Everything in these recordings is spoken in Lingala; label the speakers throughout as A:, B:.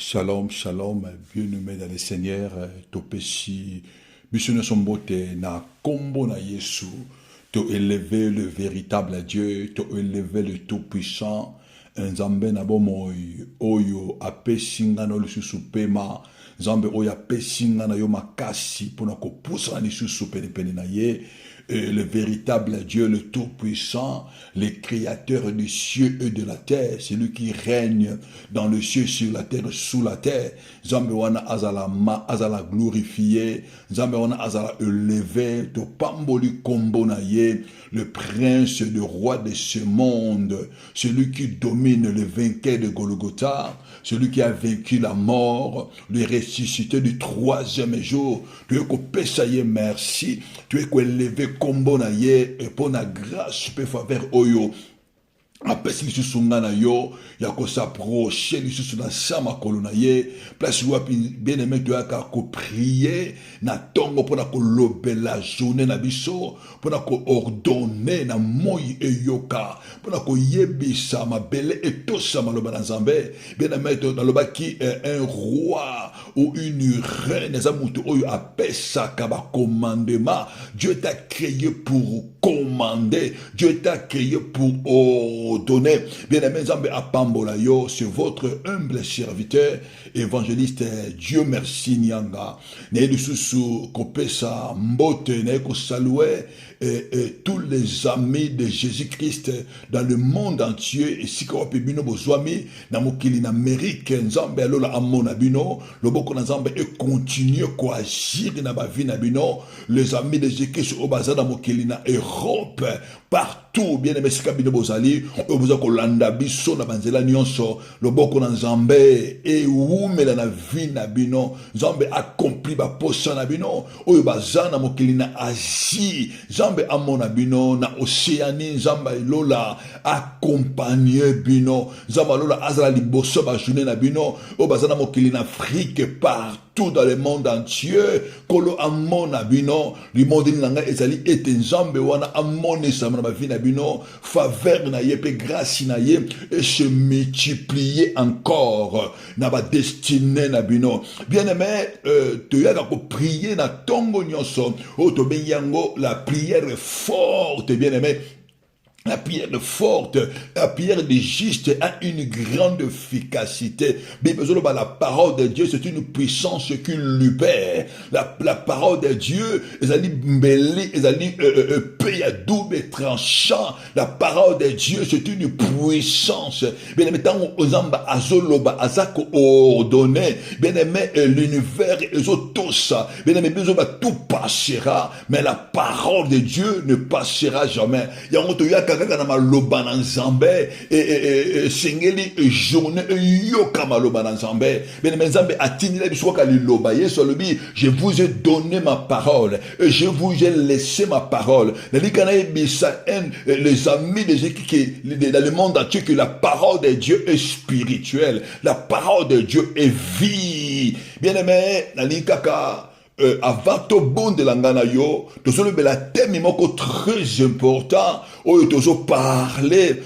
A: Shalom, shalom, bien-aimés dans le Seigneur, topesi, bisous sombote na kombo na Yesu, te élever le véritable Dieu, te élever le tout-puissant, Nzambe na bomoy, oyo apesinga no lisusu pema, Nzambe oyo apesinga na yo makasi, pona ko poussa na lisusu pene na ye, le véritable Dieu, le Tout-Puissant, le Créateur du ciel et de la terre, celui qui règne dans le ciel, sur la terre, sous la terre. Nzambe wana azala glorifié, Nzambe wana azala élevé, to pamboli kombo na ye, le prince, le roi de ce monde, celui qui domine le vainqueur de Golgotha, celui qui a vaincu la mort, le ressuscité du troisième jour. Tu es ko pesaye merci, tu es ko élevé kombo na ye, et pour la grâce, pe faveur oyo, apesi lisusu nga na yo, ya ko s'approcher lisusu na sama kolo na ye, place wapi bien aimé tu as ko prier, na tongo pona ko lobe la journée na biso, pona ko ordonner na moi eyoka, pona ko yebisa mabele et tout ça maloba na Nzambe, bien aimé to na loba ki un roi ou une reine, za mutu oyo apesa ka ba commandement, Dieu t'a créé pour commander, Dieu t'a créé pour ordonner. Bien-aimé Nzambe apambola yo, c'est votre humble serviteur, évangéliste Dieu merci Nyanga. Ne lisusu kopesa mbote ne ko saluer tous les amis de Jésus-Christ dans le monde entier, et si ko pebino bozwami na mokili na Amérique, Nzambe alola amona bino, loboko na Nzambe et continue ko agir na ba vie na bino, les amis de Jésus-Christ au bazar na mokili na Europe, partout, bien aimé sika bino bozali, oboza ko landa biso na banzela nyonso, loboko na Nzambe e umela na vie na bino, Nzambe accompli ba posa na bino, oyo bazar na mokili na Asie, Nzambe amona bino na Océanie, Nzambe lola accompagner bino, Nzambe lola azala liboso ba journée na bino, oyo bazar na mokili na Afrique, partout dans le monde entier, kolo amona bino, le monde nanga ezali ete Nzambe wana amone sa na vie na bino, faveur na ye pe grâce na ye, et se multiplier encore na ba destinée na bino. Bien aimé, tu yaka ko prier na tongo nyonso, o to benyango la prière forte, bien aimé. La prière forte, la prière des justes a une grande efficacité. La parole de Dieu, c'est une puissance qui libère. La parole de Dieu, ils allaient mêler, ils allaient payer à double tranchant. La parole de Dieu, c'est une puissance. Bien aimé, tant aux amba azoloba azako ordonné. Bien aimé, l'univers et tout ça. Bien aimé, tout passera, mais la parole de Dieu ne passera jamais. Kaka na maloba na Nzambe sengeli journée yoka maloba na Nzambe bien Nzambe atini la biso ka liloba Yesu alobi je vous ai donné ma parole et je vous ai laissé ma parole nalikana ebisa les amis de Jésus qui dans le monde entier que la parole de Dieu est spirituelle, la parole de Dieu est vie. Bien aimé nalikaka avant to bon de langana yo, to solo bela thème moko très important, oyo tozo parler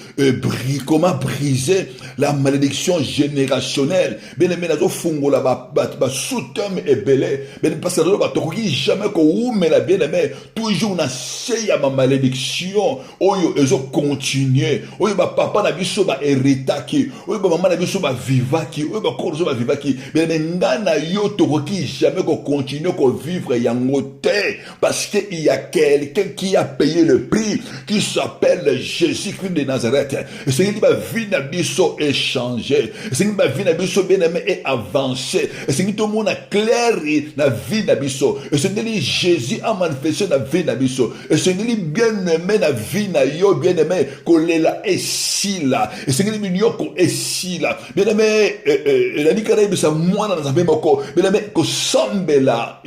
A: comment briser la malédiction générationnelle. Bien aimé nazo fungola ba sous-thème ebele, bien parce que ba to jamais ko umela bien aimé, toujours na seya ma malédiction, oyo ezo continuer, oyo ba papa na biso ba héritaki, oyo ba maman na biso ba vivaki, oyo ba korzo ba vivaki, bien aimé ngana yo to jamais ko continuer vivre yangote parce qu'il y a quelqu'un qui a payé le prix qui s'appelle Jésus-Christ de Nazareth. Et c'est que ma vie n'a biso est changé. Et c'est que ma vie n'a biso bien aimé est avancé. Et c'est que tout le monde a clair la vie n'a biso. Et c'est que Jésus a manifesté la vie n'a biso. Et c'est que bien aimé la vie n'a yo bien aimé kolela est là. Et c'est que mignon ko est là. Bien aimé la nikana bisa moi dans sa moko. Bien aimé ko sambela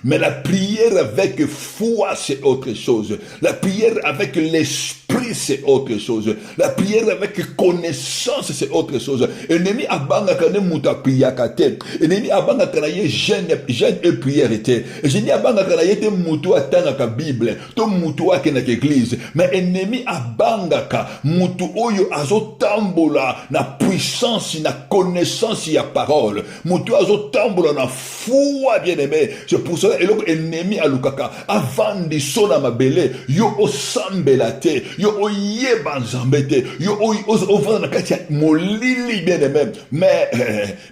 A: mais la prière avec foi, c'est autre chose. La prière avec l'esprit esprit, c'est autre chose. La prière avec connaissance, c'est autre chose. Ennemi abanga kane muta priaka te. Ennemi abanga kanaye jeûne et prière te. Ennemi abanga kanaye te mutu atanga ka Bible. To mutu ake na église. Mais ennemi abanga ka mutu oyo azotambola na puissance, na connaissance ya parole. Mutu azotambola na foi, bien aimé. C'est pour cela eloko ennemi alukaka avant de sona mabele yo osambela te, yo oyeba nzambe te, yo ovanda na kati ya molili, bien aimé. Mais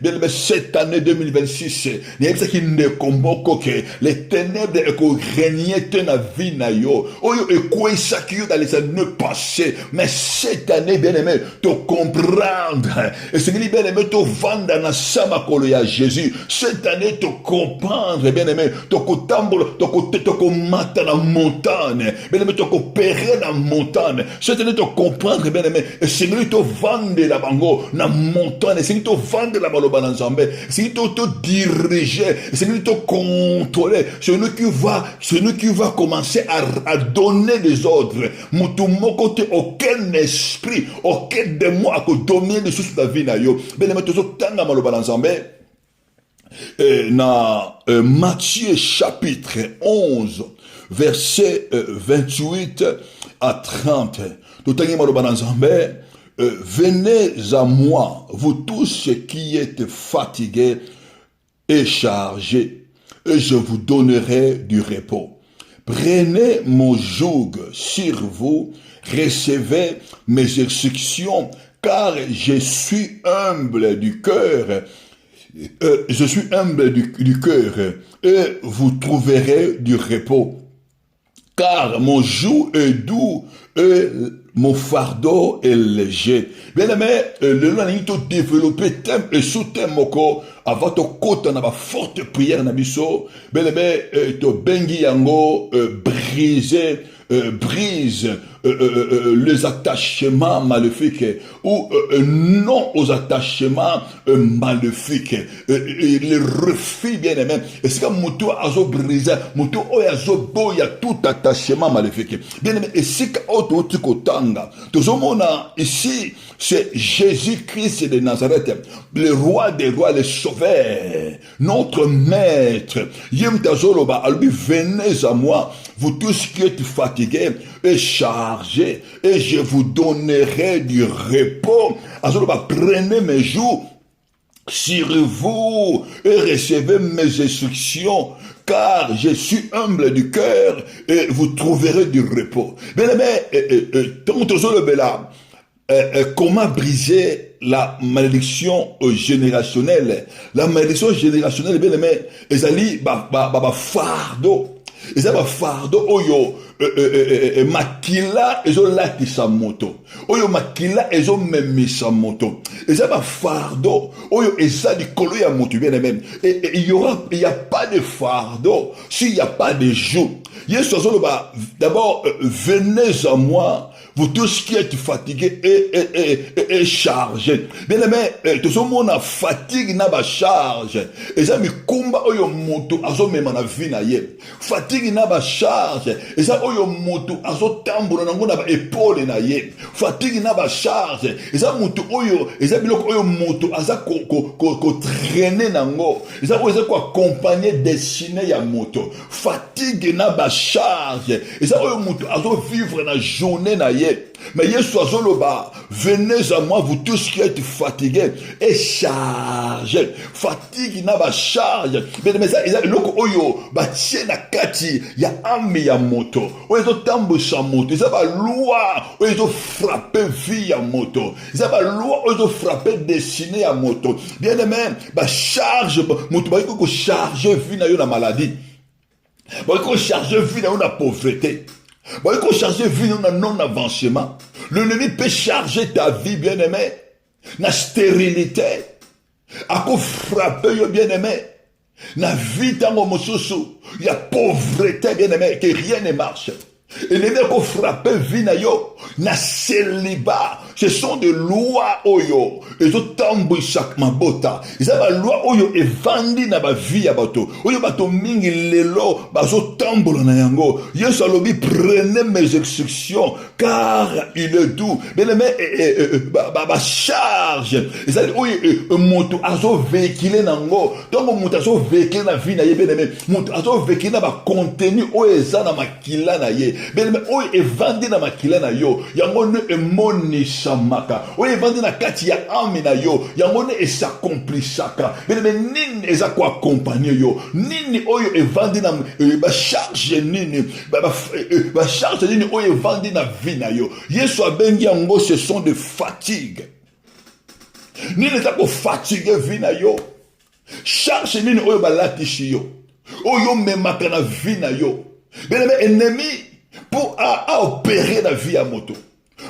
A: bien aimé, cette année 2026 niyebisaki ndeko moko ke les ténèbres eko régner te na vie na yo oyo ekwesaki yo dans les années passées. Mais cette année, bien aimé, te comprendre et ce qui bien aimé te vendre na samakolo ya Jésus. Cette année te comprendre, bien aimé, te kotambola, te komata na montagne, bien aimé, te kopérer na montagne. Cette année te comprendre, bien aimé, et ce qui te vendre la bango na montagne, ce qui te vendre la baloba na nzambe, ce qui te diriger, ce qui te contrôler, celui qui va commencer à donner des ordres. Mutumoko te aucun esprit, aucun démon a dominer les choses de la vie na yo. Ben aimé, tozo tanga maloba na nzambe. Na Matthieu chapitre 11 verset 28 à 30. Totangi maloba na nzambe. Venez à moi, vous tous qui êtes fatigués et chargés, et je vous donnerai du repos. Prenez mon joug sur vous, recevez mes instructions, car je suis humble du cœur. Je suis humble du cœur, et vous trouverez du repos. Car mon joug est doux et mon fardeau est léger. Bien aimé, le loi n'est pas développé thème et sous-thème moko avant de côté na ba forte prière na biso. Bien aimé, to bengi yango brise les attachements maléfiques ou non aux attachements maléfiques. Les refus, bien aimé. Et c'est comme mutu azo brise, mutu oya azo boya tout attachement maléfique. Bien aimé, et c'est qu'auto tukotanga. Tozomona ici, c'est Jésus-Christ de Nazareth, le roi des rois, le sauveur, notre maître. Yem tazoloba, lui venez à moi, vous tous qui êtes fatigués et chargés, et je vous donnerai du repos. Azoloba, prenez mes joues sur vous et recevez mes instructions, car je suis humble du cœur et vous trouverez du repos. Bien aimé, comment briser la malédiction générationnelle? La malédiction générationnelle, bien aimé, ezali fardeau. Ezali fardeau oyo makila ezo latisa moto. Oyo makila ezo memisa moto. Ezali fardeau oyo ezali kolo ya moto, bien aimé. Et il y a pas de fardeau s'il y a pas de joug. Yesu azoloba d'abord, venez à moi, vous tous qui êtes fatigués et chargés. Bien aimé, tout ce monde a fatigue na ba charge. Eza mi kumba oyo moto azo mema na vie na ye. Fatigue na ba charge. Eza oyo moto azo tambola nango na ba épaule na ye. Fatigue na ba charge. Eza moto oyo, eza biloko oyo moto aza ko traîner nango. Eza oyo ko accompagner destiné ya moto. Fatigue na ba charge. Eza oyo moto azo vivre na journée na ye. Mais Yesu azoloba, venez à moi, vous tous qui êtes fatigués et chargés. Fatigue na ba charge. Mais ça, loko oyo ba tiena kati ya ami ya moto. Oyo tambo sa moto. Ça va loi oyo frapper vie ya moto. Ça va loi oyo frapper destiné ya moto. Bien aimé, ba charge moto ba ko charger vie na yo na maladie. Ba ko charger vie na yo na pauvreté. Bon, il faut charger vie dans un non-avancement. L'ennemi peut charger ta vie, bien-aimé, na stérilité. À quoi frapper, bien-aimé, na vie dans mon mosusu. Il y a pauvreté, bien-aimé, que rien ne marche. Et les mecs qui frappent vie na yo, na célibat, Ce sont des lois oyo. Ezo tambu chaque mabota. Ils ont la loi oyo et vandi na ba vie ya bato. Oyo bato mingi lelo bazo tambu na yango. Yesu alobi prenez mes instructions car il est doux. Mais ba charge. Ils ont oyo moto azo véhiculer nango. Donc moto azo véhiculer na vie na ye bien-aimé. Moto azo véhiculer na ba contenu oyo eza na makila na ye. Bien-aimé oyo e vandi na makila na yo. Yango ne emoni shamaka. Oyo e vandi na kati ya ame na yo. Yango ne esaccomplissaka. Bien-aimé nini eza ko accompagner yo. Nini oyo e vandi na ba charge nini. Ba charge nini oyo e vandi na vie na yo. Yesu abengi yango ce sont de fatigue. Nini eza ko fatigue vie na yo. Charge nini oyo balatishi yo. Oyo memaka na vie na yo. Bien-aimé ennemi pour opérer la vie à moto.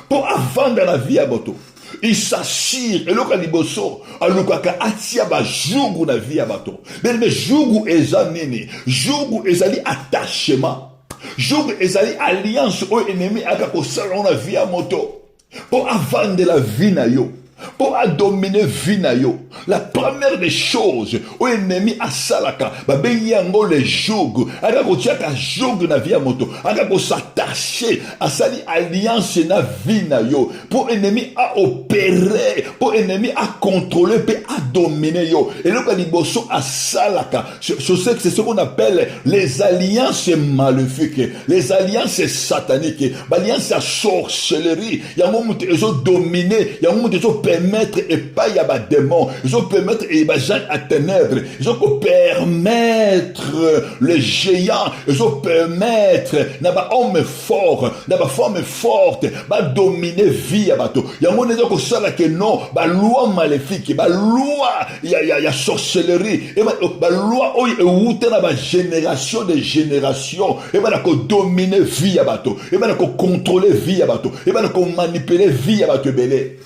A: Pour vendre la vie à moto. Il s'assure. Et le caliboso, à l'ukaka atia ba jougou na vie à moto. Mais jougou ezanini. Jougou ezali attachement. Jougou ezali alliance au ennemi akako salon la vie à moto. Pour vendre la vie na yo. Pour dominer vie na yo. La première des choses au ennemi a salaka ba benyango le joug aga ko tiaka joug na vie ya moto aga ko s'attacher à sali alliance na vie na yo pour ennemi a opérer pour ennemi a contrôler pe a dominer yo et le kaliboso a salaka je sais que c'est ce qu'on appelle les alliances maléfiques les alliances sataniques alliance à sorcellerie ya moto ezo dominer ya moto ezo permettre et pas ya ba démon ils ont permettre et bah gens à ténèbres ils ont permettre les géants ils ont permettre na ba homme fort na ba femme forte ba dominer vie à bateau il y a mon ézo ko sala que non ba loi maléfique ba loi ya sorcellerie et ba loi o outé na ba génération de génération et ba ko dominer vie à bateau et ba ko contrôler vie à bateau et ba ko manipuler vie à bateau belé.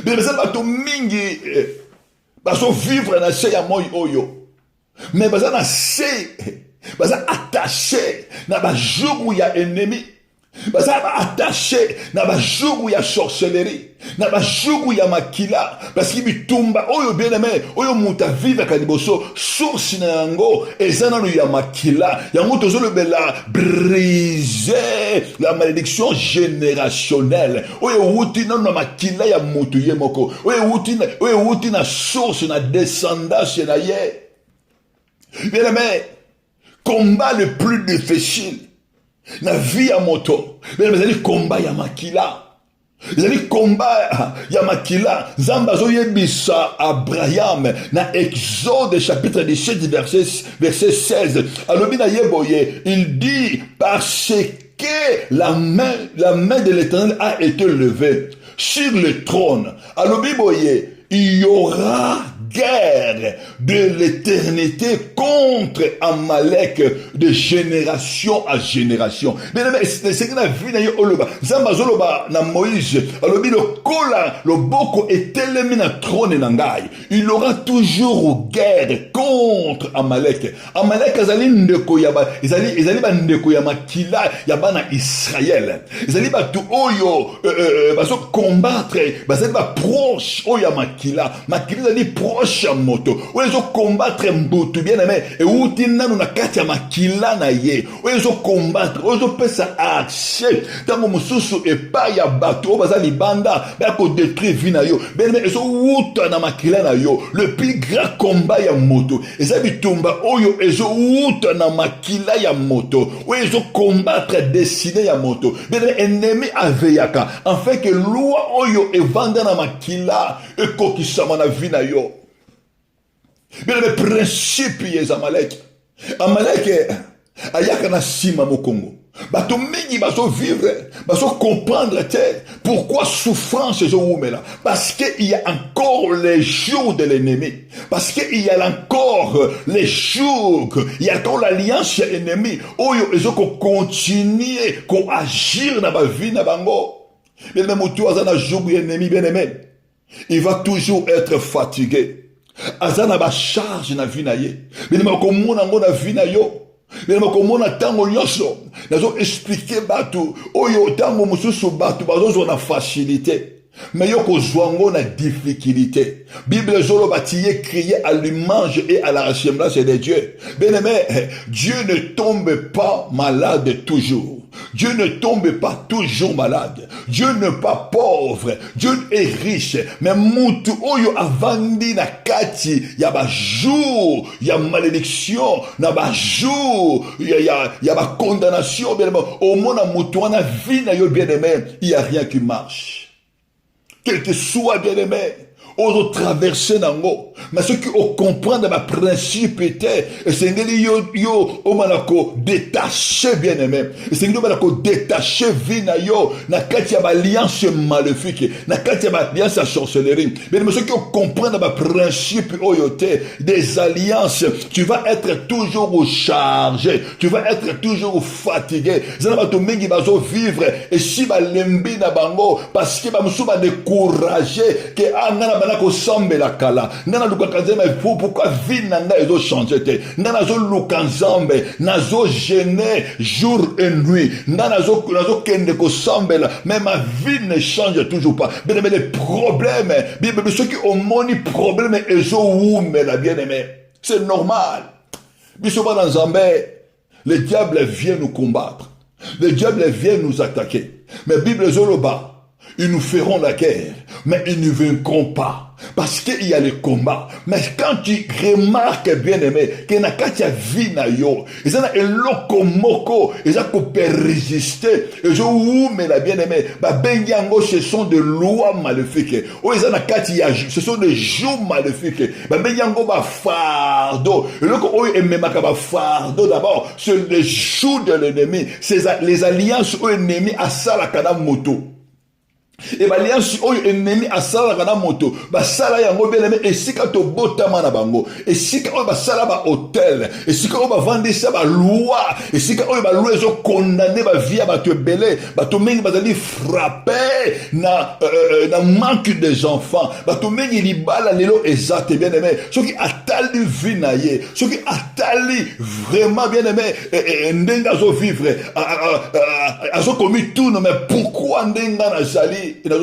A: Mais ça bato mingi baso vivre na se ya moi oyo mais baza na se baza attaché na ba jour où il y a ennemi baza attaché na ba jour où il y a sorcellerie na ba jour où il y a makila parce que bitumba oyo bien aimé oyo muta vivre kaliboso source na yango ezana no ya makila yango tozo le bela briser la malédiction générationnelle oyo wuti na makila ya mutu ye moko oyo wuti na source na descendance na ye bien aimé combat le plus difficile na vie ya moto bien aimé c'est combat ya makila. Les combats ya makila Nzamba zoyebisa Abraham na Exode chapitre 17 verset 16 alobi na yeboye il dit parce que la main de l'Éternel a été levée sur le trône alobi boye il y aura guerre de l'éternité contre Amalek de génération à génération. Mais c'est que la vie na yo oloba. Zamba zoloba na Moïse. Alobi le kola le boko est éliminé na trône nangai. Il aura toujours guerre contre Amalek. Amalek azali ndeko ya ba ezali ba ndeko ya makila ya bana Israël. Ezali ba tu oyo baso combattre bazali ba proche oyo ya makila. Makila ezali proche ya moto oyo combattre mbutu bien aimé et uti nanu na kati ya makila na ye oyo combattre oyo pesa accès tango mususu epai ya bato baza libanda ba ko détruire vie na yo bien aimé ezo uta na makila na yo le plus grand combat ya moto eza bitumba oyo ezo uta na makila ya moto oyo ezo combattre destiné ya moto bien aimé ennemi aveyaka en fait que loi oyo evanda na makila ekokisama na vie na yo. Mais le principe est Amalek. Amalek ayaka na sima mokongo. Bato mingi baso vivre, baso comprendre pourquoi souffrance est au là. Parce qu'il y a encore les jours de l'ennemi. Parce qu'il y a encore les jours, il y a encore l'alliance ennemi. Oyo ezo ko continuer, ko agir na ba vie na bango. Mais même au tour azana jour ennemi bien aimé, il va toujours être fatigué. Azana ba charge na vie na ye. Benema komona ngo na vie na yo. Benema komona tango nyonso. Nazo expliquer batu oyo tango mususu batu bazo na facilité. Mais yo kozwango na difficulté. Bible zolo batiye crié à l'image et à la ressemblance de Dieu. Bien-aimé, Dieu ne tombe pas malade toujours. Dieu ne tombe pas toujours malade. Dieu n'est pas pauvre. Dieu est riche. Mais mutu oyo avandi na kati ya ba jour, ya malédiction, na ba jour, ya ba condamnation, bien-aimé. Au monde mutu wana vie na yo bien-aimé, il y a rien qui marche. Quel que soit bien-aimé, on traverser nango, mais ceux qui ont compris ma principe était, c'est que yo manako détaché bien-aimé, c'est que manako détaché vie na yo, na kati ya alliance maléfique, na kati ya alliance à sorcellerie. Mais ceux qui ont compris ma principe oyote, des alliances, tu vas être toujours chargé, tu vas être toujours fatigué. Zana to mengi bazo vivre et si ba lembi na bango parce que ba musu ba décourager que angana ko sambe la kala ngana lukanzambe mais pourquoi vie nanga ezo changer te ngana zo lukanzambe nazo gêner jour et nuit ngana zo kende ko sambe la mais ma vie ne change toujours pas. Bien aimé, les problèmes bible ceux qui ont moni problème ezo wume la bien aimé, c'est normal. Biso ba nzambe, le diable vient nous combattre, le diable vient nous attaquer, mais bible zoloba, ils nous feront la guerre, mais ils ne vaincront pas. Parce qu'il y a le combat. Mais quand tu remarques, bien aimé, qu'il y a une vie na yo, il y a un lokomoko, il y a un peut résister. Et je vous mais la bien aimé, benyango, ce sont des lois maléfiques. Oh, il y a ce sont des jours maléfiques. Benyango, fardeau. Et le ko fardeau d'abord, c'est les jours de l'ennemi. C'est les alliances aux ennemis à Salakana Moto. Et l'alliance oyo ennemi asala kana moto basala yango beleme esika to botama na bango esika oyo basala ba hôtel esika oyo ba vendisa ba loi esika oyo ba loi zo condamner ba vie ba te belé ba to mengi bazali frapper na manque des enfants ba to mengi libala lelo ezate bien aimé ceux qui atali vie na ye ceux qui atali vraiment bien aimé ndenga zo vivre azo commis tout mais pourquoi ndenga na zali bien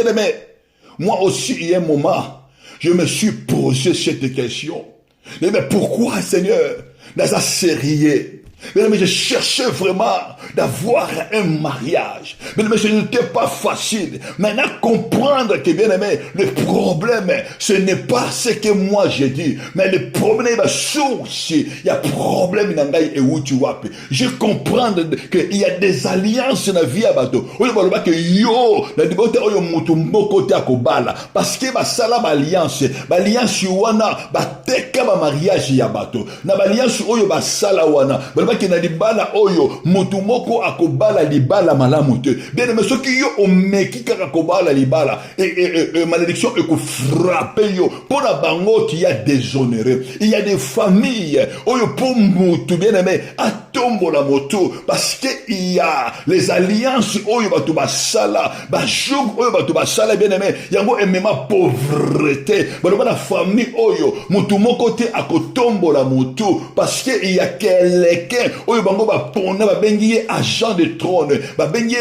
A: aimé, moi aussi il y a un moment je me suis posé cette question, mais pourquoi Seigneur dans sa série mais je cherchais vraiment d'avoir un mariage. Mais ce n'était pas facile. Maintenant, comprendre que, bien aimé, le problème, ce n'est pas ce que moi j'ai dit. Mais le problème est source. Il y a problème dans la vie et où tu vois. Je comprends qu'il y a des alliances dans la vie à bateau. Oui, que yo, la liberté, yo, mutumbo à kobala. Parce que, salam alliance, alliance, wana, teka, mariage, ya bateau. Na alliance, oyo, sala, wana. Ki na libala oyo mutu moko akobala libala malamu te bien mais ceux qui yo omeki kaka kobala libala et malédiction et ko frapper yo pour la bango qui a déshonoré. Il y a des familles oyo pour mutu bien aimé atombo la moto parce que il y a les alliances oyo batu basala ba joug oyo batu basala bien aimé yango emema pauvreté ba la famille oyo mutu moko te akotombo la moto parce que il y a quelqu'un oyo bango ba pona ba bengi agent de trône ba bengi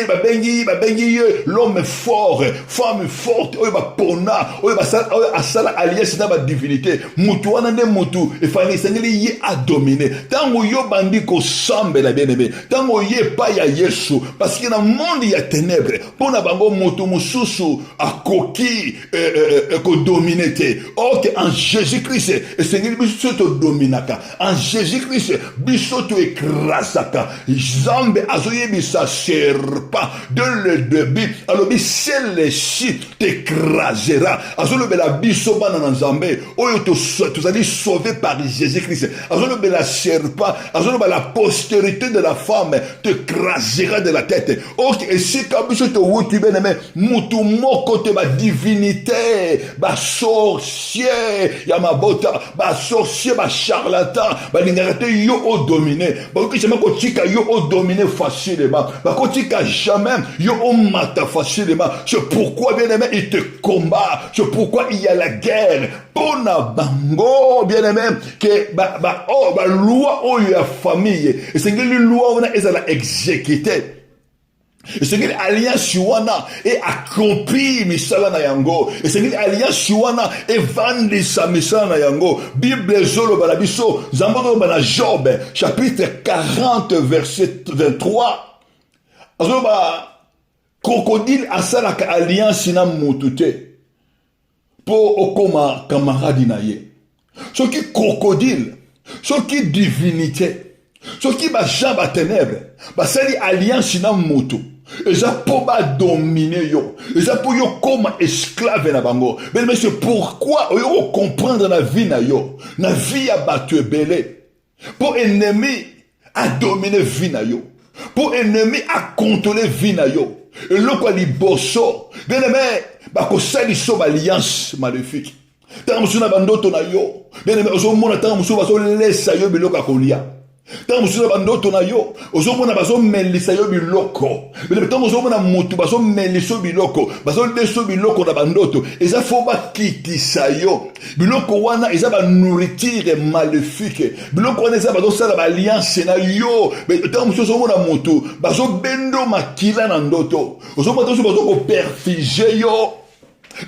A: l'homme fort femme forte oyo ba pona oyo ba sala alliance na ba divinité mutu wana nde mutu e fani sengeli ye a dominer tango yo bandi ko sambe la bien-aimé tango ye pa ya Yesu parce que dans le monde il y a ténèbres pona bango mutu mususu akoki ko dominer te ok en Jésus-Christ et sengeli biso to dominaka en Jésus-Christ biso to écrasaka Zambe azoyebisa serpent de le début alobi celle-ci t'écrasera azolobela biso bana na Nzambe oyo tozali sauvé par Jésus-Christ azolobela serpent azolobela la postérité de la femme t'écrasera de la tête ok et si kabiso to wuti beneme mutu moko te ba divinité ba sorcier ya mabota ba sorcier ba charlatan ba lingarate yo o dominer bakoki jamais kotika yo o dominer facilement bakotika jamais yo o mata facilement. C'est pourquoi bien aimé il te combat, c'est pourquoi il y a la guerre pona bango bien aimé que loi o ya famille et c'est que les lois on a exécuté Et c'est que l'alliance wana est accomplie misala na yango. Et c'est que l'alliance wana est vendue sa misala na yango. Bible zolo balabiso, zambono bana Job, chapitre 40, verset 23. Azoba, crocodile asalaka alliance na mutute. Pour okoma camarade na ye. Ce qui crocodile, ce qui divinité, ce qui ba jamba ténèbres, ba sali alliance na mutu. Eza pour ba dominer yo. Eza pour yo comme esclave na bango. Mais c'est pourquoi yo comprendre la vie na yo. Na vie a battu belé. Pour ennemi à dominer vie na yo. Pour ennemi à contrôler vie na yo. Et lo kwa li bosso. Bien aimé, ba ko sali so alliance maléfique. Tant musu na bandoto na yo. Bien aimé, ozo mona tant musu ba so laisse yo biloko kolia. Tant musu na bandoto na yo, ozo mona bazo melisa yo biloko. Mais tant ozo mona mutu bazo meliso biloko, bazo leso biloko na bandoto. Eza fo ba kitisa yo. Biloko wana eza ba nourriture maléfique. Biloko wana eza bazo sala ba alliance na yo. Mais tant musu ozo mona mutu bazo bendo makila na ndoto. Ozo mona bazo ko perfiger yo.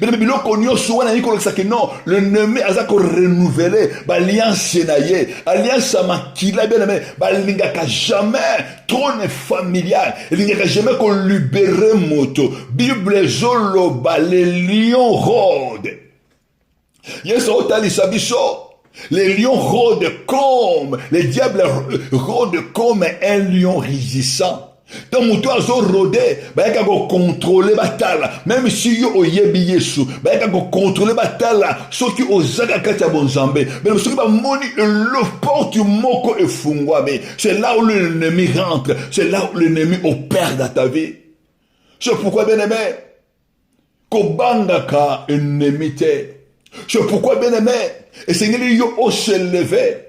A: Mais biloko nyonso wana yiko que non, l'ennemi aza ko renouveler l'alliance na ye, alliance makila bien aimé, balingaka jamais trône familial, lingaka jamais ko libérer moto. Bible zolo les lions rôdent. Yesu otali sabiso. Les lions rôdent comme, les diables rôdent comme un lion rugissant. Tant mutu azo rôder, bayaka ko contrôler batala, même si yo oyebi Yesu, bayaka ko contrôler batala, soki ozaka kati ya bonzambe, mais soki ba moni le porte moko efungwame, c'est là où l'ennemi rentre, c'est là où l'ennemi opère dans ta vie. C'est pourquoi bien aimé, kobangaka ennemi te. C'est pourquoi bien aimé, et c'est yo o se lever,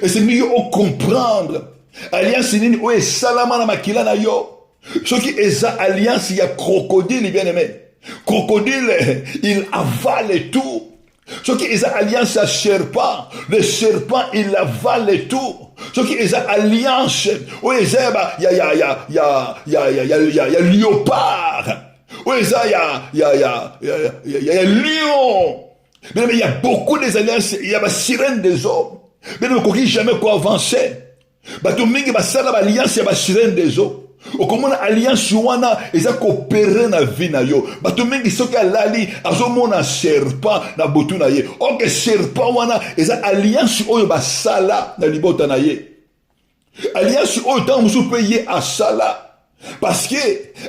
A: et c'est yo o comprendre. Alliance nini oye salama na makila na yo. Ce qui est alliance, il y a crocodile bien aimé. Crocodile, il avale tout. Ce qui est alliance à serpent, le serpent il avale tout. Ce qui est alliance, oye il y a léopard. Oye il y a lion. Mais il y a beaucoup des alliances, il y a la sirène des hommes. Mais ne coquille jamais quoi avancer. Bato mingi basala ba alliance ya ba sirène des eaux. Okomona alliance wana eza coopérer na vie na yo. Bato mingi soki alali azomona serpent na botu na ye. Ok serpent wana eza alliance oyo basala na libota na ye. Alliance oyo tant musu pe ye asala. Parce que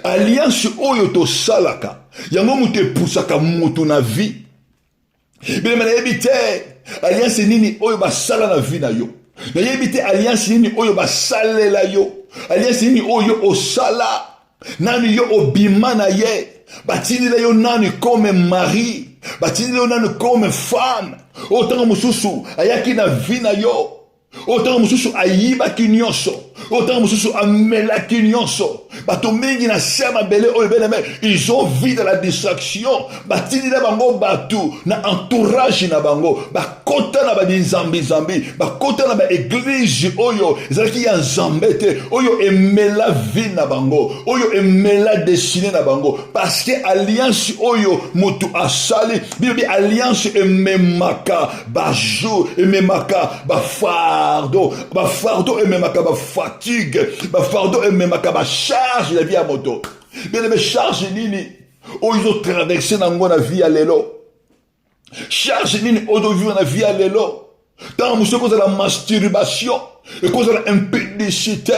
A: alliance oyo to salaka. Yango mute pusaka mutu na vie. Bile mana ebite alliance nini oyo basala na vie na yo. Na yebite alliance nini oyo basalela yo, alliance nini oyo osala, nani yo obima na ye, batindila yo nani comme mari, batindila yo nani comme femme, otanga mususu ayaki na vie na yo, otanga mususu ayibaki nyonso, otanga mususu amelaki nyonso. Bato mingi na sema bele oyo beneme, ils ont vu de la distraction, batindila bango batu na entourage na bango, bakota na ba nzambi zambi, bakota na ba église oyo ezalaki ya nzambete, oyo emela vie na bango, oyo emela destiné na bango, parce que alliance oyo mutu asali, bibi alliance ememaka ba jour, ememaka ba fardeau ememaka ba fatigue, ba fardeau ememaka ba charge la vie à moto. Bien aimé, charge nini o ils ont traversé dans la vie à l'élo. Charge nini o ils ont la vie à l'élo. Dans monsieur cause de la masturbation et cause de l'impédicité.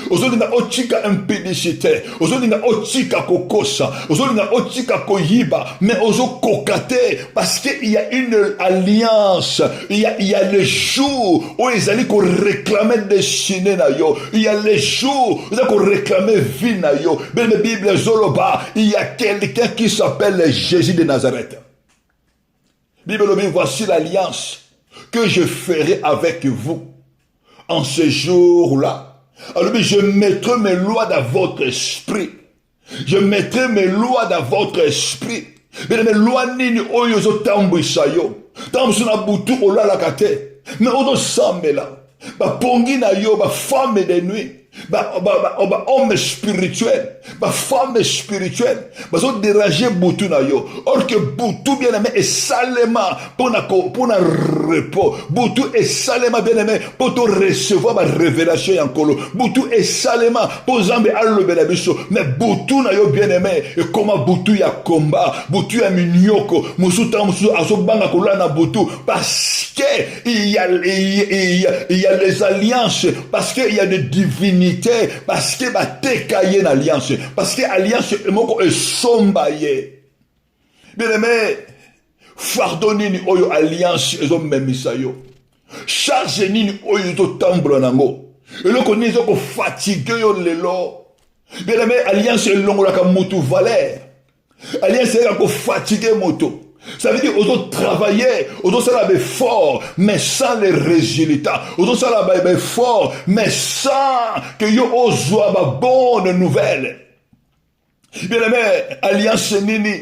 A: Aujourd'hui na otika impédicité. Aujourd'hui na otika kokosa. Aujourd'hui na otika koyiba. Mais ozo kokate parce qu'il y a une alliance. Il y a le jour où ils allaient qu'on réclamer destiné na yo. Il y a les jours où ils allaient qu'on réclamer vie na yo. Mais la Bible zoloba, il y a quelqu'un qui s'appelle Jésus de Nazareth. Bible dit voici l'alliance que je ferai avec vous en ce jour-là. Alors je mettrai mes lois dans votre esprit. Je mettrai mes lois dans votre esprit. Mais mes lois nini oyo zo tambwisa yo. Tambwisa na butu olala kate. Mais odo sambela. Ba pongi na yo ba femme de nuit. homme spirituel, femme spirituelle, bazo déranger boutou na yo. Or que boutou bien aimé est salement pour na repos. Boutou est salement bien aimé pour te recevoir ma révélation en colo. Boutou est salement pour zambe allo benabiso. Mais boutou na yo bien aimé et comment boutou ya combat, boutou ya minyoko, musuta musu aso banga kola na boutou parce que il y a les alliances, parce que il y a des divinités, parce que bateka y une alliance, parce que alliance moko esombaye. Bien aimé, fardeau nini oyo alliance ezo memisa yo, charge nini oyo ezo tambula nango, eloko nini ezo ko fatigué yo lelo. Bien aimé, alliance elongolaka mutu valeur, alliance ezo ko fatigué moto. Ça veut dire aux autres travailler, aux autres ça fort, mais sans les résultats. Aux autres ça fort, mais sans que yo ozoa ba bonne nouvelle. Bien aimé, alliance nini,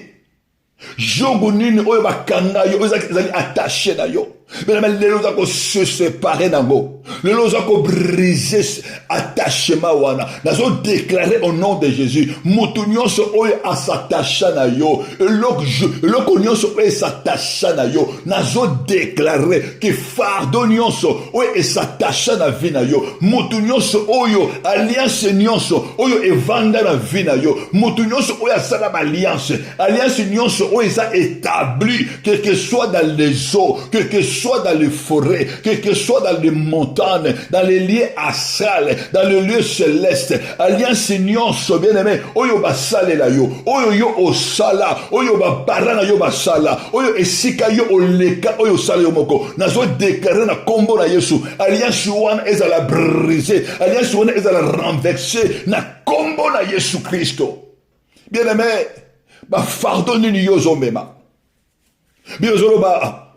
A: jogo nini oyo bakanga yo, oyo zali attaché na yo. Bien aimé, lelo zako se séparer nango. Lelo zako briser attachement wana. Nazo déclarer au nom de Jésus. Mutu nyonso oyo asatacha na yo. Eloko nyonso oyo esatacha na yo. Nazo déclarer que fardeau nyonso oyo esatacha na vie na yo. Mutu nyonso oyo alliance nyonso oyo evanda na vie na yo. Mutu nyonso oyo asala alliance. Alliance nyonso oyo esa établi, quel que soit dans les eaux, quel que soit dans les forêts, quel que soit dans les montagnes, dans les lieux astrales, dans les lieux célestes. Alliance nyonso bien aimé, oyo basale la yo, oyo yo osala, oyo ba parana yo basala, oyo esika yo oleka, oyo sala yo moko. Nazo déclarer na kombo na Yesu, alliance wana ezala briser, alliance wana ezala renverser na kombo na Yesu Christo. Bien aimé, ba fardeau nini yo zomema. Bien zoloba,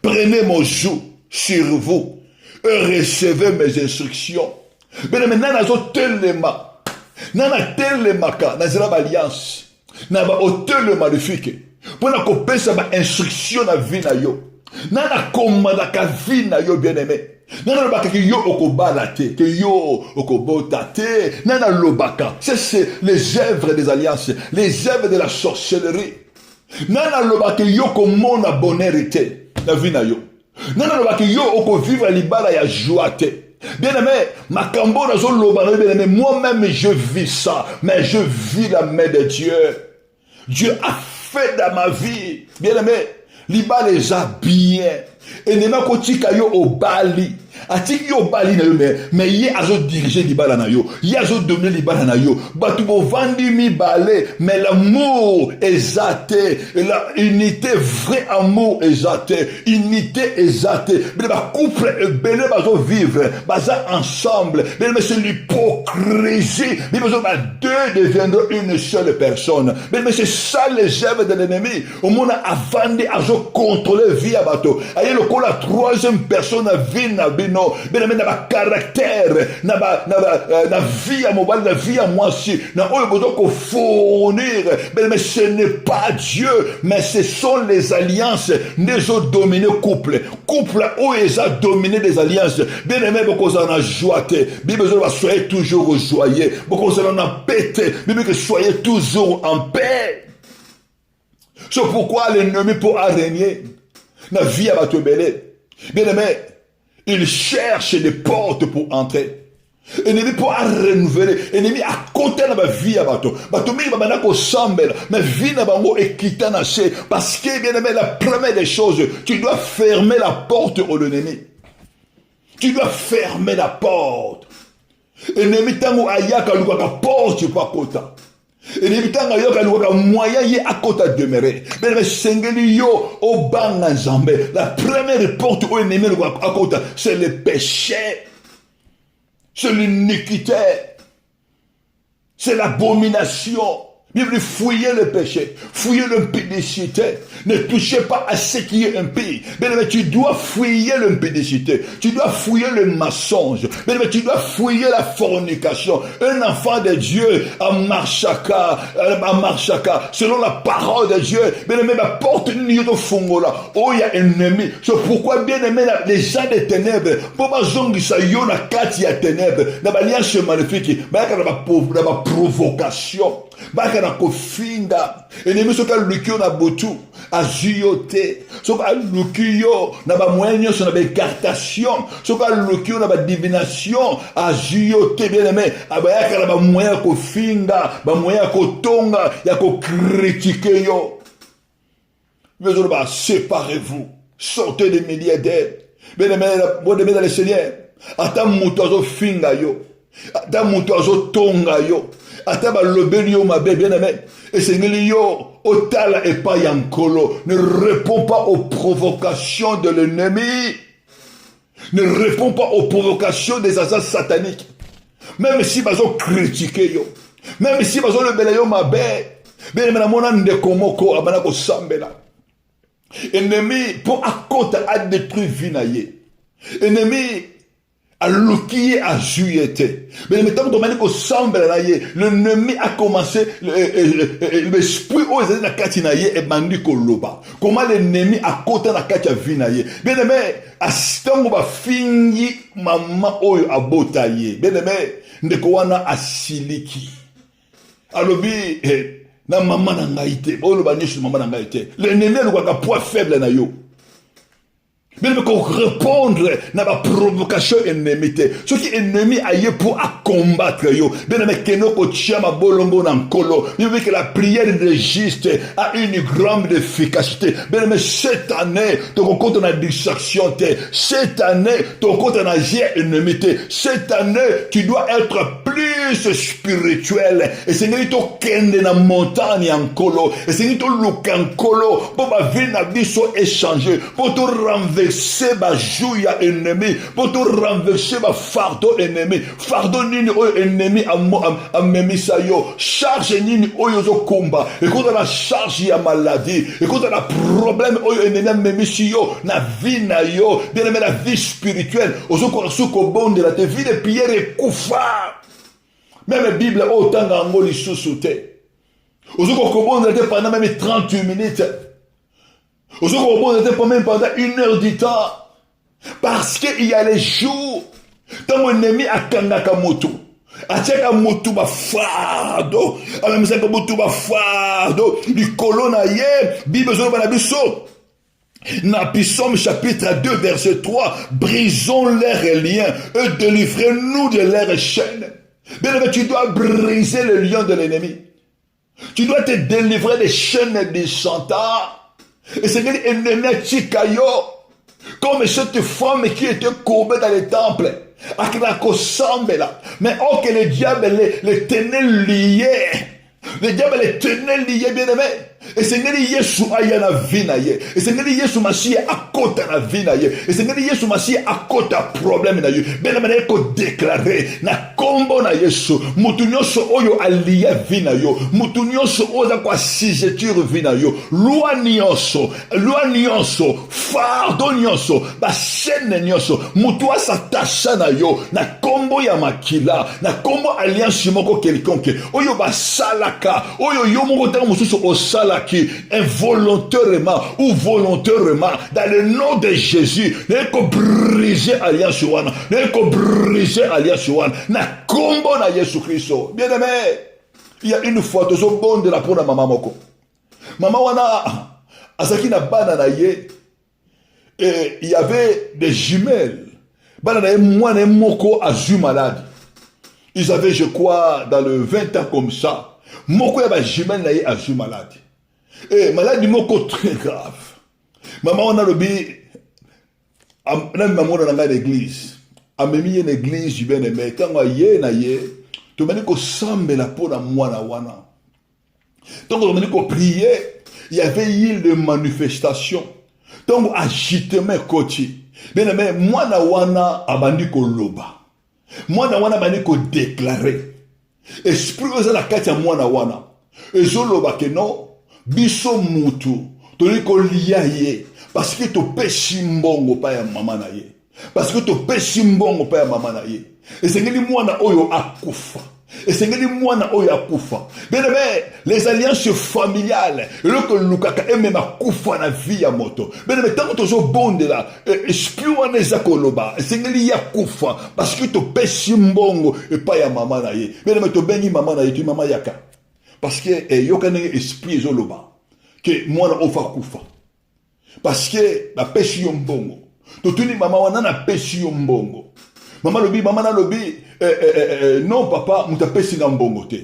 A: prenez mon joug sur vous et recevez mes instructions. Mais maintenant, nazo telema, nana telemaka, nazela alliance, naba hotel maléfique. Pour na kopesa ba instruction na vie na yo, nana komanda ka vie na yo bien aimé. Nana lobaka que yo okobala te, que yo okobota te, nana lobaka. C'est les œuvres des alliances, les œuvres de la sorcellerie. Nana lobaka yo komona bonheur te. La vie na yo. Nana lobaki yo oko vivre libala ya joie te. Bien aimé, makambo na zo loba bien aimé, moi-même je vis ça, mais je vis la main de Dieu. Dieu a fait dans ma vie. Bien aimé, libala les a bien. Et ne ma kotika yo obali. Atiki yo bali na yo mais ye azo diriger libala na yo. Ye azo dominer libala na yo. Batu bo vandi mi balé, mais l'amour exaté, la unité, vrai amour exaté, unité exaté. Mais ba couple belé bazo vivre, baza ensemble. Mais c'est l'hypocrisie. Mais deux deviendront une seule personne. Mais c'est ça les œuvres de l'ennemi. Au monde avant de azo contrôler vie à bateau. Aye le ko la troisième personne à vie na bino. Bien na ba caractère, na vie à mobile, na vie à moi si, na oyo bozo ko fournir. Mais ce n'est pas Dieu, mais ce sont les alliances des autres dominés couple. Couple où ils ont dominé des alliances. Bien aimé, beaucoup ça en a joie. Bible va soyez toujours joyeux. Beaucoup ça en a pété. Bible que soyez toujours en paix. C'est pourquoi l'ennemi peut régner. Na vie à battre belé. Bien aimé, il cherche des portes pour entrer. Ennemi pour renouveler. Ennemi à côté de ma vie à bateau. Bateau mi va maintenant s'embêter. Mais vie n'a pas mot équitant assez. Parce que bien aimé, la première des choses, tu dois fermer la porte au ennemi. Tu dois fermer la porte. Ennemi tango ayaka luka porte pas kota. Et les temps yoka luka moyen y à côté demeurer. Mais sengeli yo au banga nzambe. La première porte au ennemi à côté, c'est le péché. C'est l'iniquité. C'est l'abomination. Bible, fouillez le péché, fouillez l'impudicité. Ne touchez pas à ce qui est impie. Bien aimé, tu dois fouiller l'impudicité. Tu dois fouiller le mensonge. Bien aimé, tu dois fouiller la fornication. Un enfant de Dieu à Marchaka, selon la parole de Dieu. Bien aimé, ma porte n'y est au fond là. Oh, il y a un ennemi. C'est pourquoi, bien aimé, les gens des ténèbres, pour ma zongi sa yona kati ya ténèbres, n'a pas l'alliance maléfique, n'a pas provocation. Baka na kofinga ennemi soka lukio na botu azuyote soka lukio na ba moyen sur na ba écartation soka lukio na ba divination azuyote bien aimé abayaka na ba moyen kofinga ba moyen kotonga ya ko critiquer yo mais ba séparez-vous sortez des milliers d'aides bien aimé bon aimé dans le Seigneur ata muto azo finga yo ata muto azo tonga yo ata balobeli yo mabe bien aimé esengeli yo otala epai ya nkolo. Ne réponds pas aux provocations de l'ennemi, ne réponds pas aux provocations des agents sataniques, même si bazo critiquer yo, même si bazo lobela yo mabe bien aimé na mona ndeko moko abana ko sambela ennemi pour akota a détruire vie na ye ennemi à l'ouki à juillet. Mais maintenant, l'ennemi a commencé, l'esprit aux états de Katinaye et Mandi Koloba. Comment l'ennemi a côté la Katia Vinaye. Bien aimé, à ce temps où va finir maman oyo à botaye. Bien aimé, ndekwana a siliki. Alobi, na maman na ngaïté. Oyo ba nishu maman na ngaïté. L'ennemi a le poids faible na yo. Mais il faut répondre à la provocation ennemie. Ce qui est ennemi aille pour combattre yo. Bien aimé keno ko chiama bolongo nan kolo. Il veut que la prière de juste a une grande efficacité. Bien aimé cette année, ton compte na distraction té. Cette année, ton compte na gie ennemité. Cette année, tu dois être plus spirituel. Et c'est n'est to kende na montagne en kolo. Et c'est n'est to lukan kolo. Pour ma vie na biso échanger. Pour te renverser ba jouya ennemi, pour te renverser ba fardeau ennemi, fardeau nini oyo ennemi a memisa yo, charge nini oyo zo komba, et quand la charge ya maladie, et quand la problème oyo ennemi a memisi yo, na vie na yo, bien aimé la vie spirituelle, ozo korasu ko bonde la te vie de prière et koufa, même la Bible autant gango li susute, ozo ko bonde la te pendant même 38 minutes, même pendant 1 heure du temps. Parce qu'il y a les jours, quand mon ennemi a kangaka moto, a tcheka moto ba fardo, a même ça moto ba fardo, du colonna ye, Bible zo ba biso. Na Psaume chapitre 2 verset 3, brisons leurs liens et délivrez-nous de leurs chaînes. Bien aimé, tu dois briser le lien de l'ennemi. Tu dois te délivrer des chaînes des chanteurs. Et c'est l'ennemi Chikayo, comme cette femme qui était courbée dans les temples, mais oh que le diable les tenait liés. Le diable les tenait liés, bien aimé. Et c'est Yesu ayana vinaye. Et c'est Yesu Mashiach à côté na vinaye. Et c'est Yesu Mashiach à côté problème na yu. Ben aimé ko déclarer na kombo na Yesu. Mutu nyonso oyo aliya vinayo. Mutu nyonso oza kwa sigeture vinayo. Loi nyonso, fardo nyonso, ba chaîne nyonso. Mutu asatasha na yo. Na kombo ya makila, na kombo alliance moko quelconque. Oyo ba salaka, oyo yo moko ta mususu osala qui involontairement ou volontairement dans le nom de Jésus n'est que briser alliance wana n'est que briser alliance wana na kombo na Yesu Christo. Bien aimé, il y a une fois tout au bon de la pour maman moko maman wana asaki na bana na ye et il y avait des jumelles bana na ye mwana moko azu malade. Ils avaient je crois dans le 20 ans comme ça moko ya ba jumelle na ye azu malade. Et maladie moko très grave. Maman on a le bi na maman dans l'église. A memi une église bien aimé quand ye na ye to mani ko sambela pour na mwana wana. Donc on mani ko prier, il y avait eu de manifestation. Donc agitement koti. Bien aimé mwana wana abandi ko loba. Mwana wana bandi ko déclarer. Esprit oza la kati ya mwana wana. ezoloba ke non biso mutu toli kolia ye parce que topesi mbongo pa ya mama na ye, parce que topesi mbongo pa ya mama na ye, esengeli mwana oyo akufa, esengeli mwana oyo akufa. Bien aimé, les alliances familiales eloko lukaka emema kufa na vie ya moto. Bien aimé, tant que tozo bondela esprit wana eza koloba esengeli ya kufa parce que topesi mbongo epa ya mama na ye. Bien aimé, tobengi mama na ye tu mama yaka parce que yokane esprit ezoloba que mwana ofa kufa parce que la pesi yo mbongo. Totuni mama wana na pesi yo mbongo. Maman lobi, maman na lobi, non papa, nous pesi na mbongo te.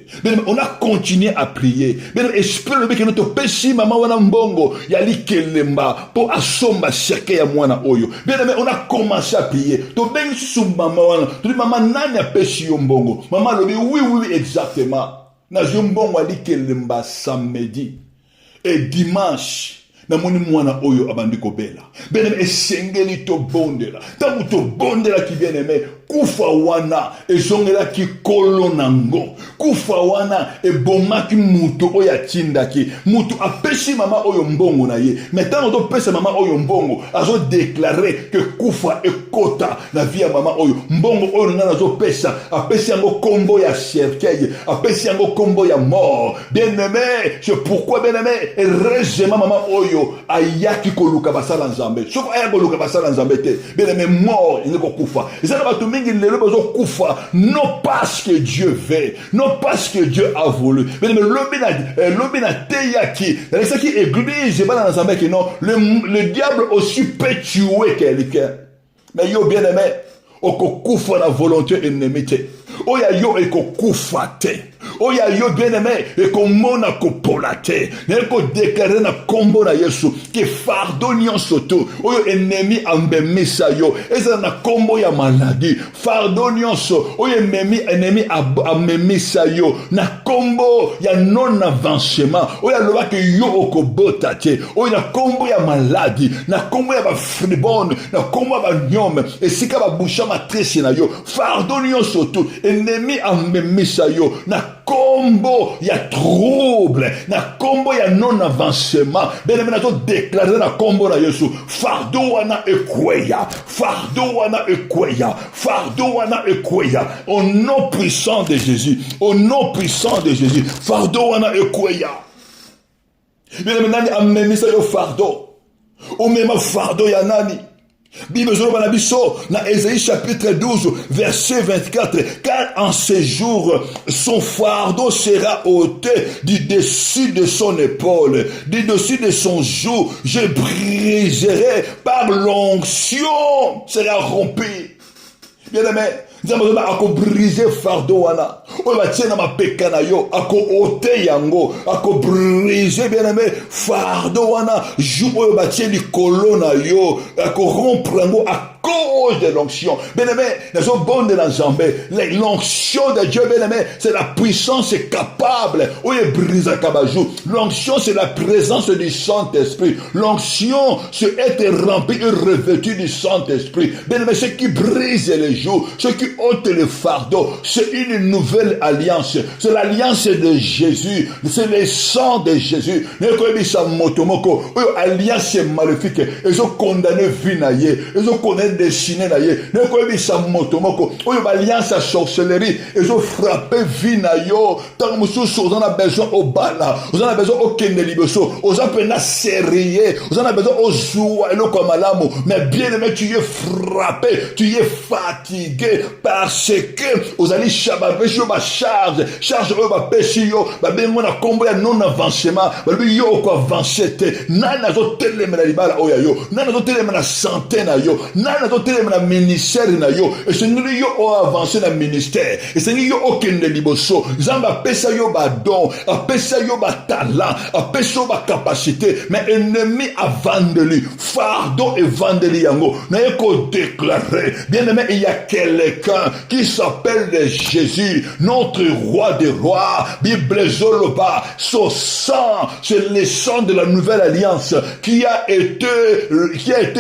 A: On a continué à prier. Esprit lobi que notre pesi maman wana mbongo yali kelemba pour asomba seke ya mwana oyo. On a commencé à prier. To bengi sou maman wana. To di maman nani a pesi yo mbongo. Maman lobi, oui exactement. Na yo mbongo yali kelemba samedi et dimanche. Na moni mwana oyo abandi kobela. Bien-aimé, esengeli to bondela. Tangu to bondela ki bien-aimé, kufa wana ezongela ki kolo nango. Kufa wana ebomaki mutu oya tindaki. Mutu apesi mama oyo mbongo na ye. Mais tangu to pesa mama oyo mbongo, azo déclarer que kufa ekota na vie ya mama oyo. Mbongo oyo nana azo pesa, apesi yango kombo ya cercueil, apesi yango kombo ya mort. Bien-aimé, c'est pourquoi bien-aimé, heureusement mama oyo ayaki koluka basala nzambe. Sauf aya koluka basala nzambe te. Bien-aimé, mort, il ne ko kufa. Et ça va tout mingi lelo bazo kufa, non parce que Dieu veut, non parce que Dieu a voulu. Bien-aimé, lobina teyaki. C'est ça qui église pas dans nzambe que non, le diable aussi peut tuer quelqu'un. Mais yo bien-aimé, oko kufa la volonté ennemie te. Oya yo eko kufa te. Oya yo bien-aimé, eko mona ko polate. Eko déclarer na kombo na Yesu que fardeau nyonso to. Oyo ennemi ambemisa yo. Eza na kombo ya maladie. Fardeau nyonso. Oyo ennemi ambemisa yo. Na kombo ya non avancement. Oya loba ke yo oko bota te. Oyo na kombo ya maladie. Na kombo ya ba fribone. Na kombo ya ba nyome. Esika ba boucha matrice na yo. Fardeau nyonso to. Ennemi ambemisa yo. Na kombo ya trouble, na kombo ya non avancement. Bien maintenant déclarer na kombo na Yesu. Fardeau wana ekweya, fardeau wana ekweya, fardeau wana ekweya. Au nom puissant de Jésus, au nom puissant de Jésus. Fardeau wana ekweya. Bien maintenant amemisa yo fardeau. O même fardeau ya nani? Bible na Ésaïe chapitre 12 verset 24, car en ces jours son fardeau sera ôté du dessus de son épaule, du dessus de son joug, je briserai par l'onction sera rompu. Bien aimé, Nzambe ako briser fardeau wana. O ba tiena mapeka na yo, ako ôter yango, ako briser bien aimé fardeau wana. Jou o ba tiena likolo na yo, ako rompre yango à cause de l'onction. Bien aimé, nazo bonde na Nzambe. L'onction de Dieu bien aimé, c'est la puissance capable. O ye brisa kabajou. L'onction c'est la présence du Saint-Esprit. L'onction c'est être rempli et revêtu du Saint-Esprit. Bien aimé, ce qui brise les joues, ce qui ôte le fardeau, c'est une nouvelle alliance. C'est l'alliance de Jésus. C'est le sang de Jésus. Alliance maléfique. Ils ont condamné vie naïe. Ils ont condamné destiné naïe. Alliance à sorcellerie. Ils ont frappé vie naïe. Tant que nous avons besoin au bala. Nous avons besoin au kendeliboso. Nous avons besoin sérieux. Nous avons besoin au zoua et le komalamu. Mais bien aimé, tu es frappé. Tu es fatigué. Parce que vous allez chabaver ma charge eux va pécher yo ba bengo na kombo ya non avancement ba bi yo ko avancer te nana zo telema na libala oya yo nana zo telema na santé na yo nana zo telema na ministère na yo et c'est nous yo o avancer na ministère et c'est nous yo okende liboso zamba pesa yo ba don a pesa yo ba talent a pesa yo ba capacité mais ennemi a vendeli fardeau et vendeli yango na ko déclarer bien aimé il y a quelqu'un qui s'appelle Jésus, notre roi des rois. Bible Zoloba, son sang, c'est le sang de la nouvelle alliance qui a été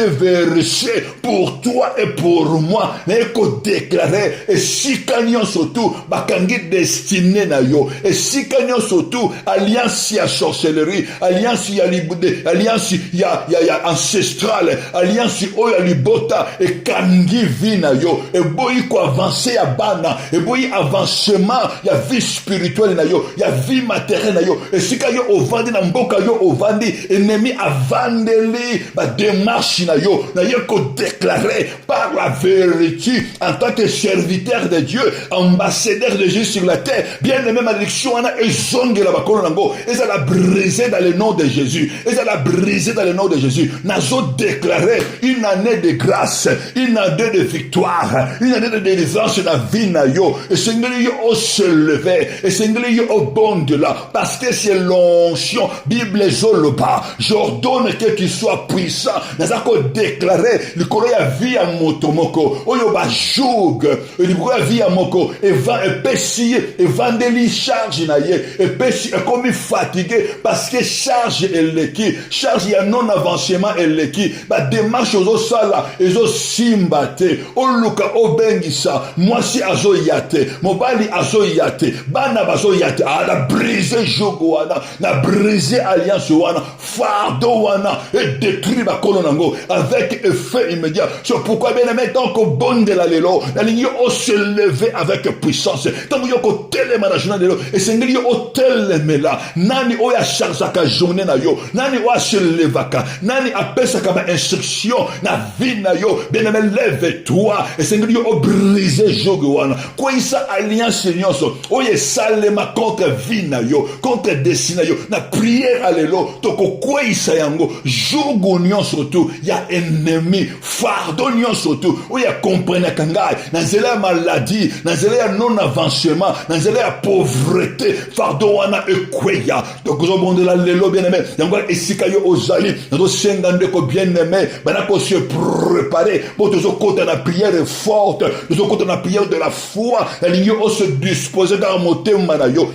A: versé pour pour toi et pour moi. N'eko déclarer et si kanyon surtout bakangi destiné na yo et si kanyon surtout alliance ya sorcellerie, alliance ya libude, alliance ya ancestrale, alliance oya libota et kangi vina yo et boyi ko avancer ya bana et boyi avancement ya vie spirituelle na yo, ya vie matérielle na yo et si kanyo ovandi na mboka yo ovandi ennemi avandeli ba démarche na yo ko déclarer par la vérité en tant que serviteur de Dieu, ambassadeur de Jésus sur la terre. Bien aimé, malédiction ana ezonge la bakolo nango, et ça l'a brisé dans le nom de Jésus, et ça l'a brisé dans le nom de Jésus. Nazo déclaré une année de grâce, une année de victoire, une année de délivrance dans la vie na yo. Et Seigneur yo au se lever, et Seigneur yo au bon de là, parce que c'est l'onction. Bible zoloba, j'ordonne que tu sois puissant. Nazako déclaré le koroya vie à motomoko, oyo ba joug, le koroya vie à moko, et va et pessi et vandeli charge na ye, et pessi et comme fatigué parce que charge eleki, charge ya non avancement eleki, ba démarche aux sala, et aux simbate, o luka o bengisa, moi si azo yate, mobali azo yate, bana bazo yate, a la brisé jogo wana, na brisé alliance wana, fardo wana, et détruit ba kolonango avec effet immédiat. C'est pourquoi bien aimé tant qu'au bon de la lelo, la ligne au se lever avec puissance. Tant que yo telema na journée de lelo, et c'est ngeli au telemela, nani o ya charge journée na yo, nani o se levaka, nani apesa kama instruction na vie na yo, bien aimé lève-toi, et c'est ngeli au briser jogo wana. Quoi ça alliance nyonso, o ye salema contre vie na yo, contre destin na yo, na prière à lelo, toko quoi ça yango, jogo nyonso tout, ya ennemi, fardeau nyonso tout, o ya comprendre kangai, na zela maladie, na zela non avancement, na zela pauvreté, fardeau wana ekweya. Donc zo bon de la lelo bien aimé, yango esika yo ozali, na do sengande ko bien aimé, bana ko se préparer pour zo kota na prière forte, zo kota na prière de la foi, la ligne o se disposer dans motema na yo.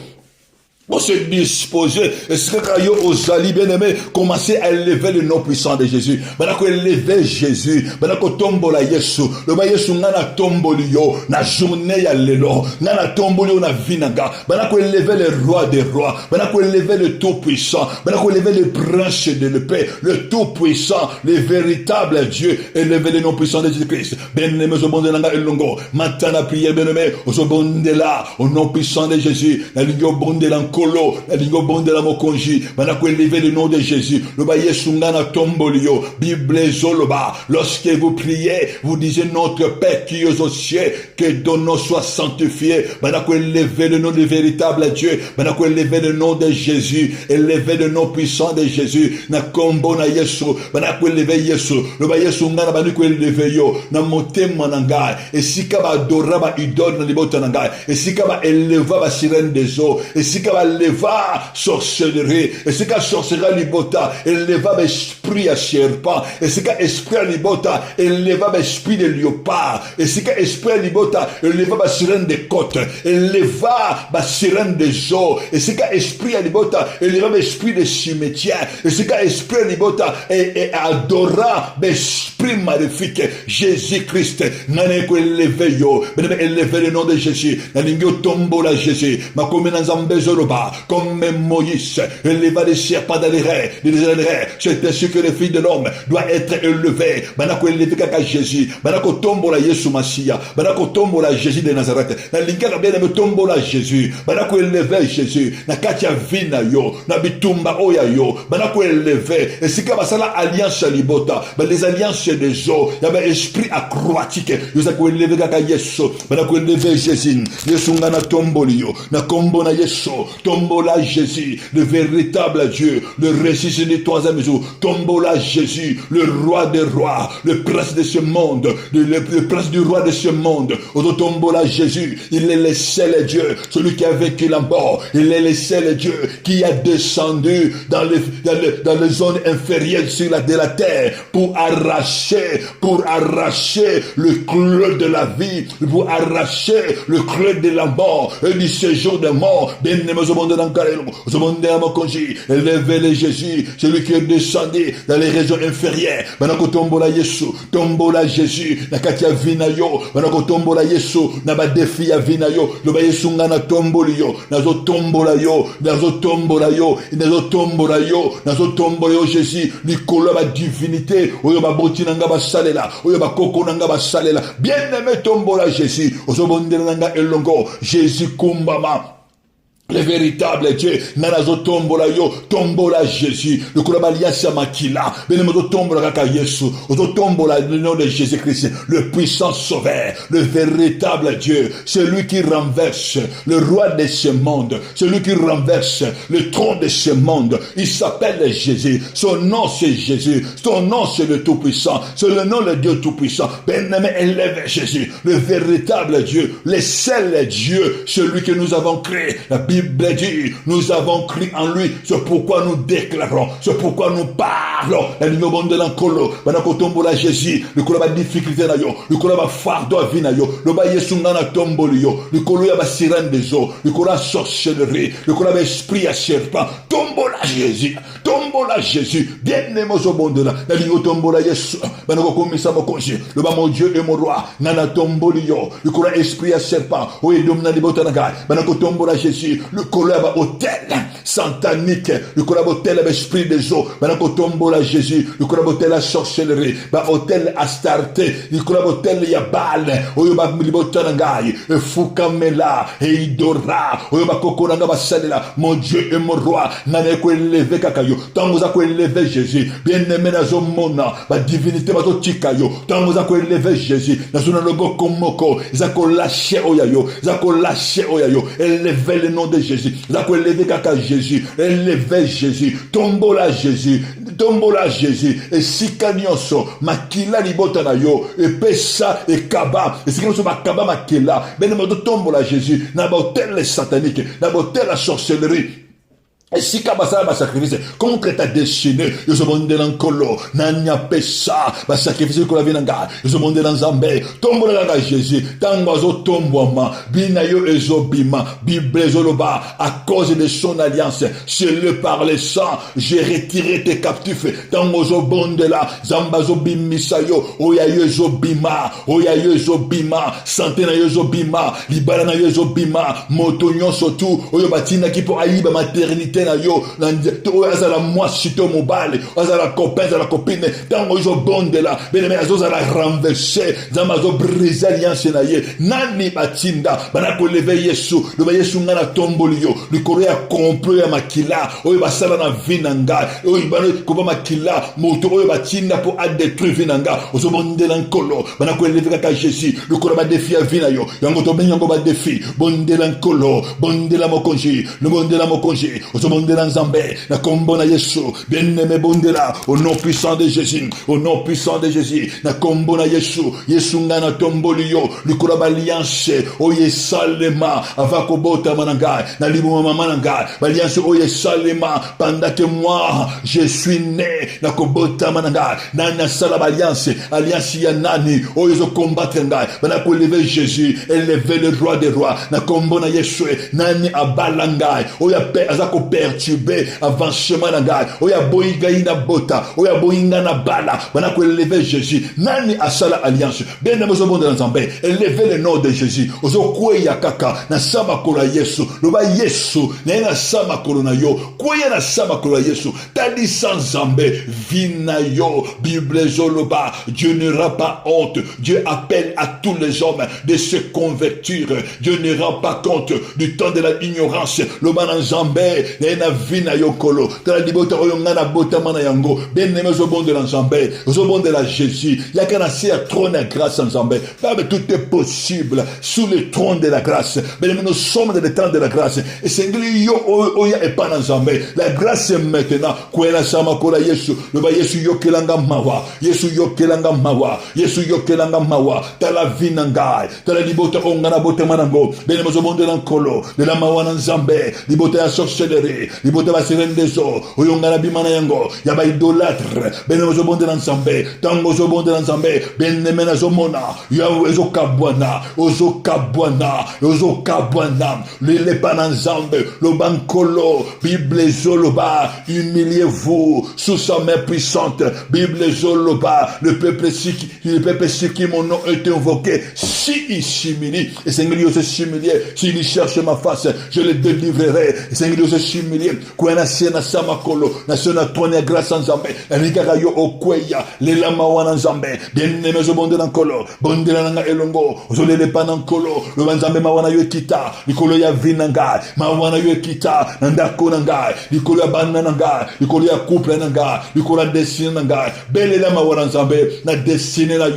A: On se disposer, est-ce que yo osali bien aimé, commencer à élever le nom puissant de Jésus. Banako élever Jésus, banako tombola Yesu, le ba Yesu ngana tomboli yo, na journée ya lelo, ngana tomboli yo na vinanga, banako élever le roi des rois, banako élever le tout puissant, banako élever le prince de la paix, le tout puissant, le véritable Dieu, élever le nom puissant de Jésus-Christ. Bien aimé, zo bonde nanga elongo, matana prière bien aimé, zo bonde là, au nom puissant de Jésus, la ligne bonde là. La ligne bonde la mokonji, manako élever le nom de Jésus. Le ba yesungana tombolio, Bible zoloba. Lorsque vous priez, vous disiez notre Père qui es aux cieux, que ton nom soit sanctifié. Manako élever le nom du véritable Dieu. Manako élever le nom de Jésus. Élever le nom puissant de Jésus. Na kombo na Yesu. Manako élever Yesu. Le ba yesungana manako élever yo. Na motema nangai. Et si kaba adora ba idole na libota nangai. Et si kaba éleva ba sirène des eaux. Et si kaba leva sorcellerie, et c'est qu'à sorcellerie libota, elle leva l'esprit à serpent, et c'est qu'à esprit à libota, elle leva l'esprit de léopard, et c'est qu'à esprit à libota, elle leva la sirène des côtes, elle leva la sirène des eaux, et c'est qu'à esprit à libota, elle leva l'esprit des cimetières, et c'est qu'à esprit à libota, et adora l'esprit maléfique, Jésus-Christ, n'en ko élevé yo, élevé le nom de Jésus, n'en tombo la Jésus, ma commune en zambezoroba, comme Moïse, éleva les serpents dans les raies, c'est ainsi que le Fils de l'homme doit être élevé. Banako élevé kaka Jésus, banako tombo la Yesu Masia, banako tombo la Jésus de Nazareth, na linga bien me tombo la Jésus, banako élevé Jésus, na katia vina yo, na bitumba oya yo, banako élevé, et si kabasala alliance libota, les alliances des eaux, il y avait esprit aquatique, yosako élevé kaka Yesu, banako élevé Jésus, Yesu ngana tombo liyo, na kombo na Yesu, tombola Jésus, le véritable Dieu, le ressuscité du troisième jour, tombola Jésus, le roi des rois, le prince de ce monde, le prince du roi de ce monde, tombola Jésus, il est le seul Dieu, celui qui a vécu la mort, il est le seul Dieu qui a descendu dans les zones inférieures de la terre pour arracher le clou de la vie, pour arracher le clou de la mort et du séjour de mort, bien aimé, élevez-le Jésus, celui qui est descendu dans les régions inférieures. Banako tombola Yesu, tombola Jésus, nakatia vinayo, banako tombola Yesu, naba défi ya vinayo, loba Yesu ngana tomboli yo, nazo tombola yo, nazo tombola yo, nazo tombola yo, nazo tombola yo Jésus, likolo ba divinité, oyo ba botina nga ba salela, oyo ba koko nga ba salela. Bien-aimé tombola Jésus, ozobondela nga elongo, Jésus kumbama. Le véritable Dieu, nanazo tombola yo, tombola Jésus, le kolabaliasa makila, benemozo tombola kaka Yesu, ozo tombola le nom de Jésus-Christ, le puissant sauveur, le véritable Dieu, celui qui renverse le roi de ce monde, celui qui renverse le trône de ce monde, il s'appelle Jésus, son nom c'est Jésus, son nom c'est le Tout-Puissant, c'est le nom de Dieu Tout-Puissant, bien-aimé élève Jésus, le véritable Dieu, le seul Dieu, celui que nous avons créé, la Bible dit, nous avons cru en lui, c'est pourquoi nous déclarons, c'est pourquoi nous parlons. La ligne de l'encolo, banakotombo la Jésus, le koloba difficulté na yo, le koloba fardo avina yo, le ba Yesu ngana tomboli yo, le kolo ya ba sirène des eaux, le koloba sorcellerie, le koloba esprit à serpent, tombo la Jésus, tombo la Jésus, bien aimé au monde là, la ligne tombo la Yesu, banako komisa mokonji, le ba mon Dieu et mon roi, ngana tomboli yo, le koloba esprit à serpent, oye domna libotanaga, banako tombo la Jésus, le collab hôtel satanique, le collab hôtel esprit des eaux, banako tombola Jésus, le collab hôtel la sorcellerie, ba hôtel Astarté, le collab hôtel Yabal, oyoba milibotanangai, e Fukamela, e Idora, oyoba kokonanga basalela, mon Dieu et mon roi, nane ko élevé kakayo, tango za ko élevé Jésus, bien-aimé na zo mona, ba divinité ba to tikayo, tango za ko élevé Jésus, na zo na logo komoko, za ko lâcher oyayo, za ko lâcher oyayo, élevé le nom de Jésus, za ko élevé kaka Jésus, élevé Jésus, tombola Jésus, et sikanyoso, makila libota na yo, et pesa, et kaba, et sikanyoso makaba makila, ben mo tombola Jésus, na ba hôtel satanique, na ba hôtel la sorcellerie. Et si kabasa ba sacrifice contre ta destinée, yo se monde l'encolo, nanya pesa, ba sacrifice ko la vinanga, yo se monde l'enzambe, tombo la Jésus, tango zo tomboma, bina yo ezobima, Bible zoloba, à cause de son alliance, c'est le par le sang, j'ai retiré tes captifs, tango zo bonde la, zamba zo bimisa yo, oya yo zobima, santé na yo zobima, libala na yo zobima, moto nyonso tu, oyo batina ki po ayiba maternité na yo, azala mwasi to mobile, azala copain, azala copine, tango yo bonde la, beneme azala renverser, zamba zo briser alliance na ye, nani batinda, banako leve Yesu, le ba Yesu ngana tomboli yo, le korea complot ya makila, oyo basala na vinanga, oyo bano ko makila, moto oyo batinda po a détruire vinanga, ozo bonde lankolo, banako leve kaka Jésus, le korea ba défi ya vina yo, yango to benyango ba défi, bonde lankolo, bonde la mokonji, le bonde la mokonji, ozo bonde la nzambe, na kombo na Yesu, bien-aimé bonde la, au nom puissant de Jésus, au nom puissant de Jésus, na kombo na Yesu, Yesu ngana tomboli yo, le korea ba alliance, oye salema, avako bota mananga, na libo mananga, ba alliance oye salema, pendant que moi, je suis né, na kobota mananga, na sala alliance, alliance ya nani, oye zo combattre ngai, bana ko lever Jésus, élever le roi des rois, na kombo na Yesu, nani abalangai, oya azako perturber avancement na ngai, oya boyiga ina bota, oya boyinga na bala, bana ko lever Jésus, nani asala alliance, bien aimé zo bon de nzambe, élever le nom de Jésus, ozo kweya kaka na sama kola Yesu, loba Yesu, na sama kola na yo, kweya na sama kola Yesu, tali sans nzambe, vina yo, Bible zoloba, Dieu n'aura pas honte, Dieu appelle à tous les hommes de se convertir, Dieu ne rend pas compte du temps de la ignorance, loba na nzambe, na vina yo kolo, tala libota oyo ngana bota mana yango, ben neme zo bon de la nzambe, zo bon de la Jésus, yakana se a trône de grâce nzambe, mais tout est possible sous le trône de la grâce, mais nous sommes dans le temps de la grâce, et c'est yo oya et pas nzambe, la grâce est maintenant, kwela sama kola Yesu, loba Yesu yokelanga mawa, Yesu yokelanga mawa, Yesu yokelanga mawa, tala vinangai, tala libota ongana bota manango, ben mo zo bon de l'ankolo, de la mawa nzambe, libota ya sorcellerie, nzambe libota basirene deso oyongana bimana yango ya ba idolâtre bene ozobondela nzambe tango ozobondela nzambe bene mena zomona ya ezokabwana lelepa na nzambe lobankolo Bible zoloba humiliez-vous sous sa main puissante Bible zoloba le peuple si qui mon nom est invoqué si il s'humilie et Seigneur Dieu se s'humilier s'il cherche ma face je le délivrerai et Seigneur Dieu se s'humilier kwena sena samakolo na sona tonya grâce nzambe elikaka yo okweya lelama wana nzambe bien-aimé zobondela nkolo bondela nanga elongo ozolelepa na nkolo loba nzambe mawana yo ekita likolo ya vi na ngai mawana yo ekita na ndako na ngai likolo ya bana na ngai likolo ya couple na ngai likolo ya desine na ngai belela mawana nzambe na desine na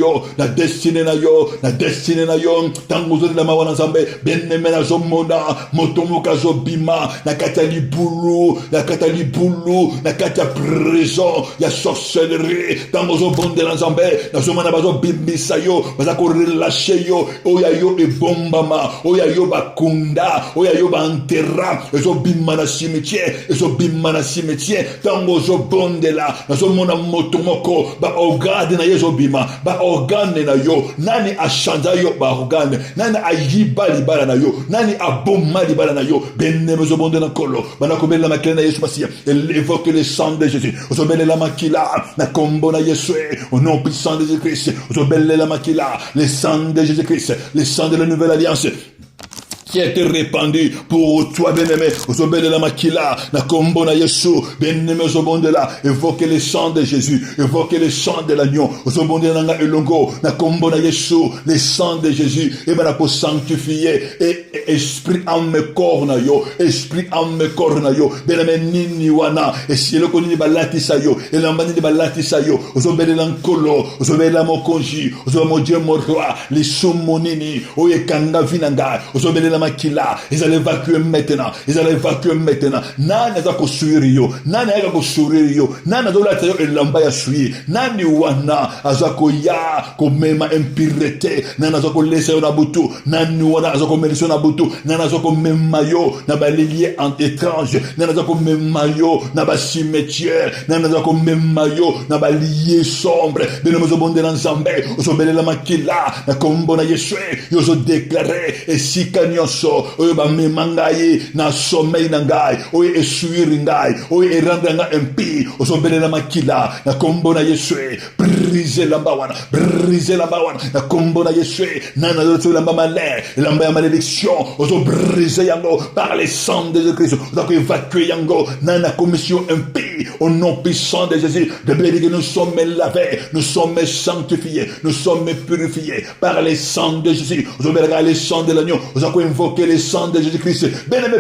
A: yo tango ozolela mawana nzambe bien-aimé nazomona moto moko azobima na kati ya libulu na kati ya prison ya sorcellerie tango ozobondela nzambe nazomona bazobimbisa yo baza korelâche yo oya yo ebombama oya yo bakunda oya yo baenterra ezobima na cimetière tango ozobondela nazomona moto moko baorgane na ye ezobima baorgane na yo nani achanja yo baorgane nani ayiba libala na yo nani aboma libala na yo bien-aimé ozobondela nkolo banakobelela makila na Yesu Masiya elle évoque le sang de Jésus ozobelela makila na kombo na Yesu au nom puissant de Jésus-Christ ozobelela makila le sang de Jésus-Christ le sang de la nouvelle alliance qui a été répandu pour toi, bien-aimé. Osobele la makila, na kombo na Yesu, bien-aimé osobonde la, évoquez le sang de Jésus, évoquez le sang de l'agneau, osobonde na elongo, na kombo na Yesu, le sang de Jésus, et ben pour sanctifier, et esprit âme corps na yo, esprit âme corps na yo, bien-aimé nini wana, et si le koni balati sa yo, et l'ambani de balati sa yo, osobele l'ankolo, osobele la mokonji, osobele mon Dieu mon roi, les sumonini, oye kanga vinanga, osobele la makila, ils allaient évacuer maintenant. Nani azako suirio, nani azako suirio, nani azolata yo elamba ya sui, nani wana azako ya komema impurité, nani azako lesa yo na butu, nani wana azako melisa na butu, nani azako mema yo na balilie en étrange, nani azako mema yo na ba cimetière, nani azako mema yo na balilie sombre, bino mozobonde na nzambe, osobele la makila, na kombo na Yesu, yo zo déclarer et si kanyo oyo ba memangaye na sommeil na ngai oyo essuiri ngai oyo eranda nga impie osobele na makila na kombo na Yesu brise la bawana na kombo na Yesu nana zoto la malheur la malédiction oso brise yango par le sang de Jésus-Christ oso évacuer yango nana commission impie au nom puissant de Jésus de bénédiction nous sommes lavés nous sommes sanctifiés nous sommes purifiés par le sang de Jésus oso bela le sang de l'agneau oso invoquer le sang de Jésus-Christ. Bien-aimé,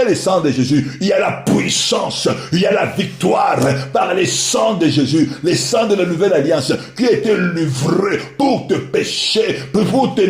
A: le sang de Jésus. Il y a la puissance, il y a la victoire par le sang de Jésus, le sang de la nouvelle alliance qui a été livré pour te pécher, pour tes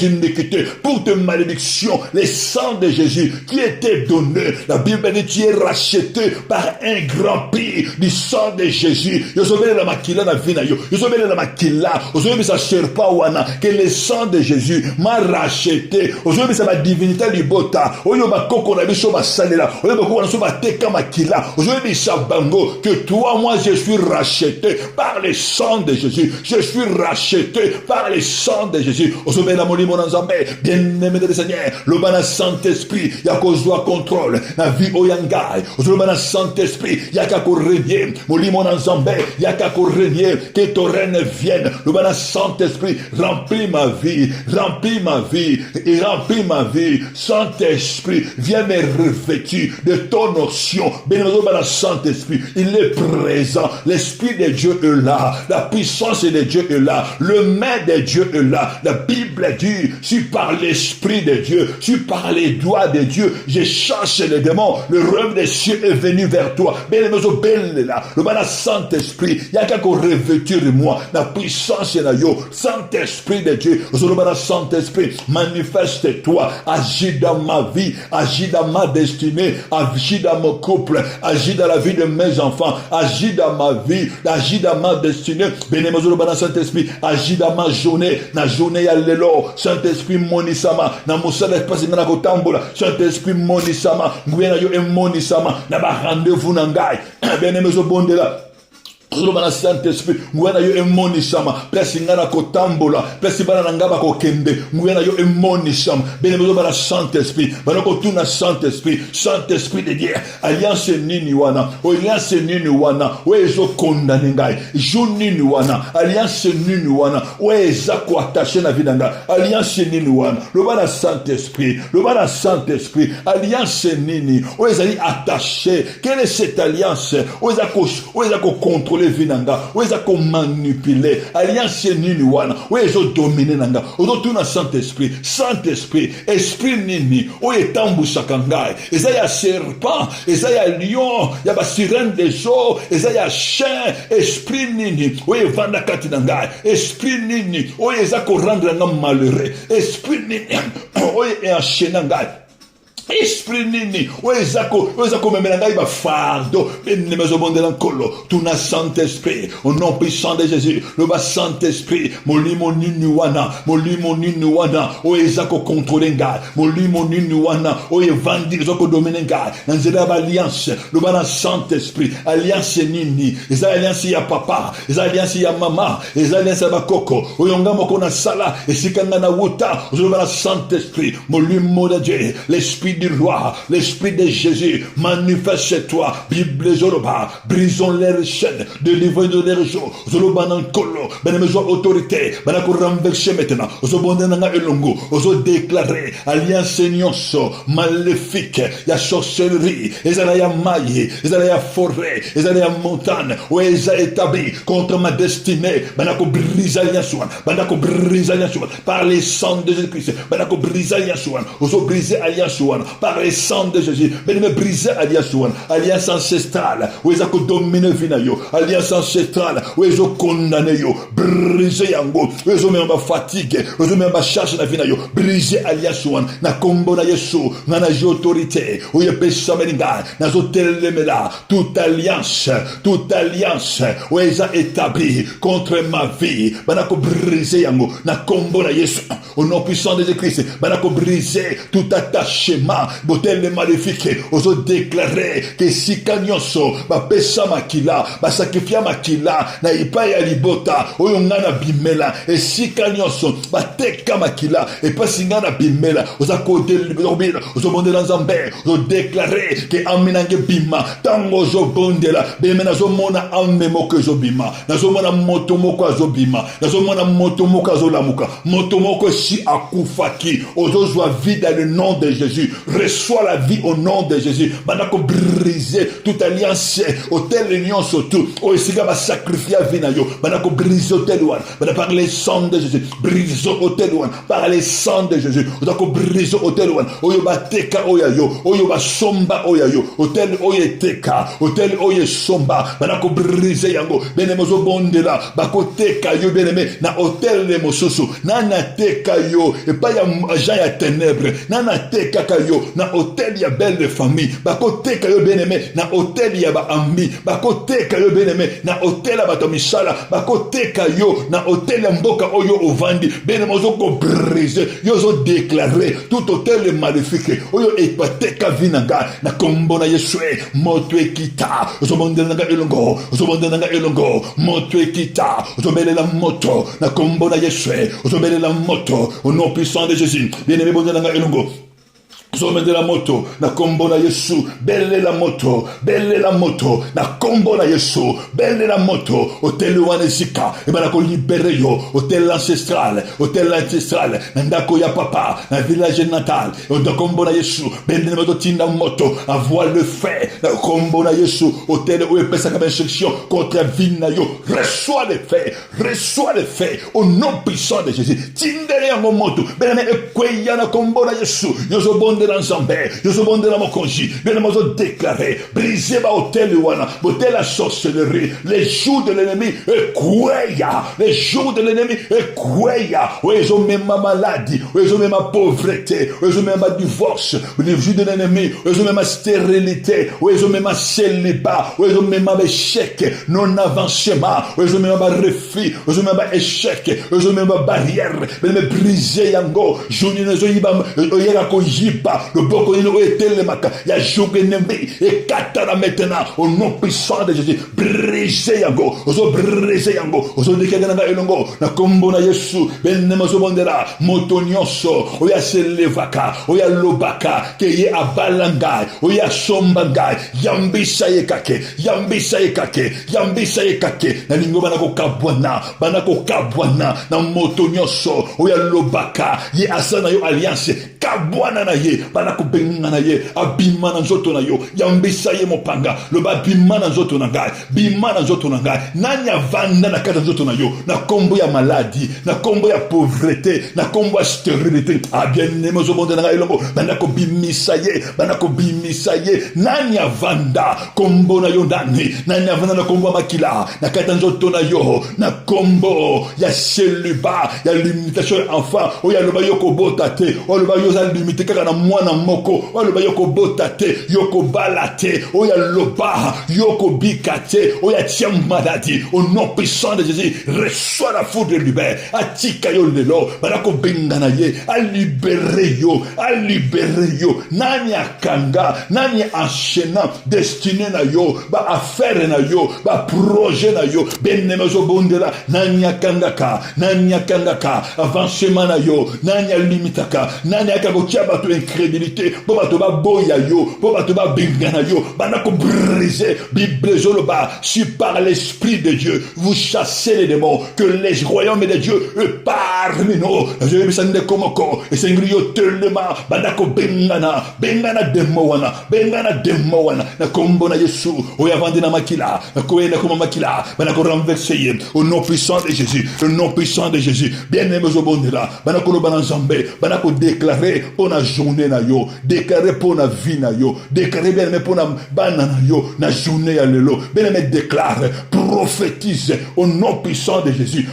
A: iniquités, pour tes malédictions. Le sang de Jésus qui a été donné. La Bible dit tu es racheté par un grand prix du sang de Jésus. Yosobele la makila na vina yo. Yosobele la makila. Yosobele sa serpa wana que le sang de Jésus m'a racheté. Yosobele sa divinité libota oyo bakoko na biso basalela oyo bakoko na so bateka makila aujourd'hui sabango que toi moi je suis racheté par le sang de Jésus je suis racheté par le sang de Jésus aujourd'hui la molimo na nzambe bien-aimé de Seigneur le bana Saint-Esprit ya kozwa contrôle na vie oyangai aujourd'hui bana Saint-Esprit ya ka ko régner molimo na nzambe ya ka ko régner que ton règne vienne le bana Saint-Esprit remplis ma vie et remplis ma vie. Saint-Esprit, viens me revêtir de ton onction. Bénémoine par le Saint-Esprit, il est présent. L'Esprit de Dieu est là. La puissance de Dieu est là. Le main de Dieu est là. La Bible dit, si par l'Esprit de Dieu, si par les doigts de Dieu, je chasse les démons, le rêve des cieux est venu vers toi. Bénémoine, belle là. Le bana Saint-Esprit, il y a qu'à revêtir de moi. La puissance est là. Saint-Esprit de Dieu, le bana Saint-Esprit, manifeste-toi. agis dans ma vie, agis dans ma destinée, agis dans mon couple, agis dans la vie de mes enfants, agis dans ma vie, agis dans ma destinée. Bénémozo le Saint-Esprit, agis dans ma journée, na journée ya lelo, Saint-Esprit monisama, na mosala espasi na kotambola, Saint-Esprit monisama, ngwena yo monisama, na ba rendez-vous na ngai. Bénémozo bondela. Zolobana Saint-Esprit, ngwena yo emonisama, place ngana kotambola, place bana ngaba ko kende, ngwena yo emonisama, benemozo bana Saint-Esprit, bana ko tuna Saint-Esprit, Saint-Esprit de Dieu, alliance nini wana, o alliance nini wana, o ezo condamner ngai, jo nini wana, alliance nini wana, o eza ko attacher na vida ngai, alliance nini wana, le bana Saint-Esprit, alliance nini, o ezali attaché, quelle est cette alliance, o eza ko contrôler vinanga, oza ko manipuler, alliance nini wana, ozo dominer nanga, ozo tuna Saint-Esprit, esprit nini, oye tambusaka ngai, eza ya serpent, eza ya lion, ya ba sirène des eaux, eza ya chien, esprit nini, oye vanda kati na ngai, esprit nini, oye eza ko rendre nga malheureux, esprit nini, oye enchaîner ngai. Esprit nini, oezako memela ngai ba fardo, benemezo bondela nkolo, tuna Saint-Esprit, au nom puissant de Jésus, le ba Saint-Esprit, molimo nini wana, oezako contrôler ngai, molimo nini wana, oevandi, ezako dominer ngai, nanzela ba alliance, le ba Saint-Esprit, alliance nini, eza alliance ya papa, eza alliance ya mama, eza alliance ya bakoko, oyonga moko na sala, esikanga na wuta, le ba Saint-Esprit, molimo de Dieu, l'esprit du roi, l'esprit de Jésus, manifeste-toi, Bible Zoloba, brisons les chaînes, délivrons les réseaux, Zoloba Nankolo, benemezo autorité, banako renverser maintenant, Zobonde Nanga Elongo, Ozo déclarer, alliance nyonso, maléfique, ya sorcellerie, ezala ya maille, ezala ya forêt, ezala ya montagne, ou eza établi contre ma destinée, banako brise alliance, banako brise alliance, par les sangs de Jésus-Christ, banako brise alliance, Ozo brise alliance, par les sangs de Jésus, me briser alliance ancestrale, où ils ont dominé vinayo, alliance ancestrale, où ils ont condamné yo, briser yango, où ils ont même fatigué, où ils ont même charge na vinayo, briser alliance na combo na Yesu, na autorité, où il peut s'amener na zotel lemela, toute alliance, où ils ont établi contre ma vie, banako briser yango, na combo na Yesu, au nom puissant de Jésus-Christ, banako briser tout attachement, botel maléfique, oso déclarer que si kanyonso, ba pesa makila, ba sakrifia makila, na ipa ya libota, oyongana bimela, et si kanyonso, ba teka makila, et pas singana bimela, osa kote libila, oso bondela nzambe, oso déclarer que aminange bima, tango oso bondela, bemena zo mona ame moko zo bima, na zo mona moto moko azo bima, na zo mona moto moko azo lamuka, moto moko si akufaki, oso zwa vie dans le nom de Jésus, reçois la vie au nom de Jésus. Banako briser toute alliance, hôtel union surtout. O esiga ba sacrifier vinayo. Banako briser hôtel one. Par les sangs de Jésus. Brise hôtel one. Par les sangs de Jésus. Banako briser hôtel one. Oyo ba teka oyayo. Oyo ba somba oyayo. Hôtel oye teka. Hôtel oye somba. Banako briser yango. Benemozo bondela. Bako teka yo beneme. Na hôtel le mosusu. Nana teka yo. Et pas ya agent ya ténèbres. Nana teka kayo. Na hôtel ya belle famille, bakote kayo bien-aimé, na hôtel ya ba ambi, bakote kayo bien-aimé, na hôtel ya bato misala, bakote kayo, na hôtel ya mboka oyo ovandi, bien-aimé ozoko briser, yozo déclarer, tout hôtel maléfique, oyo ekpateka vinanga, na kombo na Yesue, moto ekita, ozobonde nanga elongo, moto ekita, ozobele la moto, na kombo na Yesue, ozobele la moto, au nom puissant de Jésus, bien-aimé bonde nanga elongo, Zome de la moto, na kombo na Yesu, belle la moto, na kombo na Yesu, belle la moto, hôtel Wanezika, et banako libéré yo, hôtel ancestral, nandako ya papa, na village natal, et na kombo na Yesu, belle la moto tinda moto, avoir le fait, na kombo na Yesu, hôtel où il pesa comme instruction contre vina yo, reçois les faits, au nom puissant de Jésus, tindere ya moto, belle na ekweya na kombo na Yesu, yozo bonde bondela nzambe, yozo bondela mokonzi, bien mozo déclarer, briser ba hôtel wana, hôtel la sorcellerie, les jours de l'ennemi, et kouya, les jours de l'ennemi, et kouya, ils ont même ma maladie, ils ont même ma pauvreté, ils ont même ma divorce, les jours de l'ennemi, ils ont même ma stérilité, ils ont même ma célibat, ils ont même ma échec, non avancement, ils ont même ma refus, ils ont même ma échec, ils ont même ma barrière, mais me briser yango, jouni ne zo yiba, oyera ko yiba, le boko ino etele maka, ya jouge nembi, et katara maintenant, au nom puissant de Jésus, briser yango, ozo briser yango, ozo dekega nga elongo, na kombo na Yesu, ben nemazo bondera, moto nyonso, oya selevaka, oya lobaka, keye abalangai, oya sombangai, yambisa yekake, yambisa yekake, yambisa yekake, na lingo banako kabwana, na moto nyonso, oya lobaka, ye asana yo alliance, kabwana na ye, banako benga na ye, abima na nzoto na yo, yambisa ye mopanga, loba bima na nzoto na ngai, bima na nzoto na ngai, nanya vanda na kata nzoto na yo, na kombo ya maladie, na kombo ya pauvreté, na kombo ya stérilité, bien-aimé zobonde na ngai elongo, banako bimisa ye, nanya vanda, kombo na yo ndani, nanya vanda na kombo ya makila, na kata nzoto na yo, na kombo ya célibat, ya limitation enfant, oya loba yoko bota te, oya loba yoza limité kaka na mwana moko, oya loba yoko bota te, yoko balate, oya loba yoko bikate, oya tia maladie, au nom puissant de Jésus, reçois la foudre de libère, atika yo lelo, banako bengana ye, a libérer yo, nani akanga, nani enchaînant, destiné na yo, ba affaire na yo, ba projet na yo, benemezo bondela, nani akangaka, avancement na yo, nani alimitaka, nani akagotia bato incrédulité, bo bato ba boya yo, bo bato ba bengana yo, banako briser, Bible zoloba, si par l'Esprit de Dieu, vous chassez les démons, que les royaumes de Dieu, parmi nous, je vais me komoko, et c'est yo tellement, banako bengana demo wana, na kombo na Yesu, oya vandi na makila, na koye na koma makila, banako renverser, au nom puissant de Jésus, bien-aimé zobondela, banako lo bananzambe, banako déclarer pour la journée na yo, déclarer pour la vie na yo, déclarer bien-aimé pour la bana na yo, na journée ya lelo, bien-aimé déclare, prophétise au nom puissant de Jésus,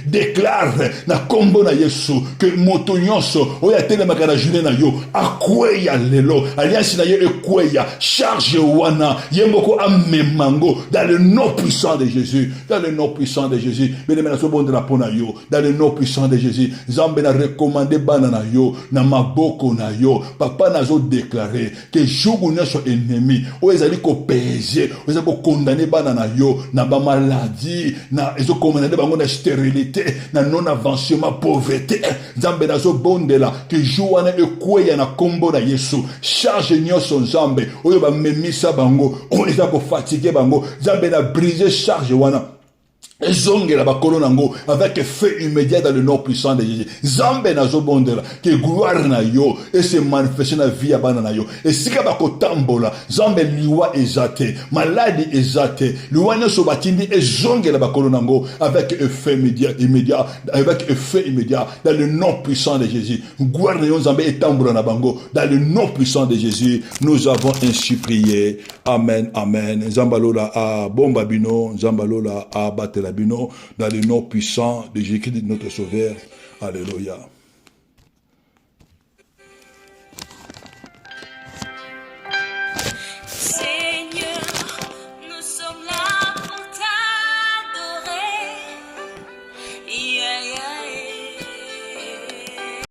A: déclare na kombo na Yesu, que moto nyonso, oya tele makana journée na yo, akweya lelo, alliance na yo ekweya, charge wana, yemboko amemango, dans le nom puissant de Jésus, bien-aimé na sobonde la pona yo, dans le nom puissant de Jésus, Zambe na recommandé bana na yo, na maboko na yo, papa na zo déclaré, que jour nyonso ennemi, o ezali ko peser, o ezali ko condamner bana na yo, na ba maladie, na ezo condamner bango na stérilité, na non avancement, pauvreté, Zambe na zo bondela, que jour wana ekweya na kombo na Yesu, charge nyonso Nzambe, oyo ba memisa bango, o ezali ko fatiguer bango, Zambe na briser charge wana, ezongela bakolo nango avec feu immédiat dans le nom puissant de Jésus. Zambe na zobondela que gloire na yo et se manifester na vie abana na yo. Et sika bakotambola Zambe liwa ezate, maladie ezate, liwa nyoso batindi ezongela bakolo nango avec feu immédiat dans le nom puissant de Jésus. Gloire na yo Zambe etambola na bango dans le nom puissant de Jésus. Nous avons ainsi prié. Amen, amen. Zambalola a bomba bino, Zambalola a batela bino, dans le nom puissant de Jésus-Christ, notre Sauveur. Alléluia.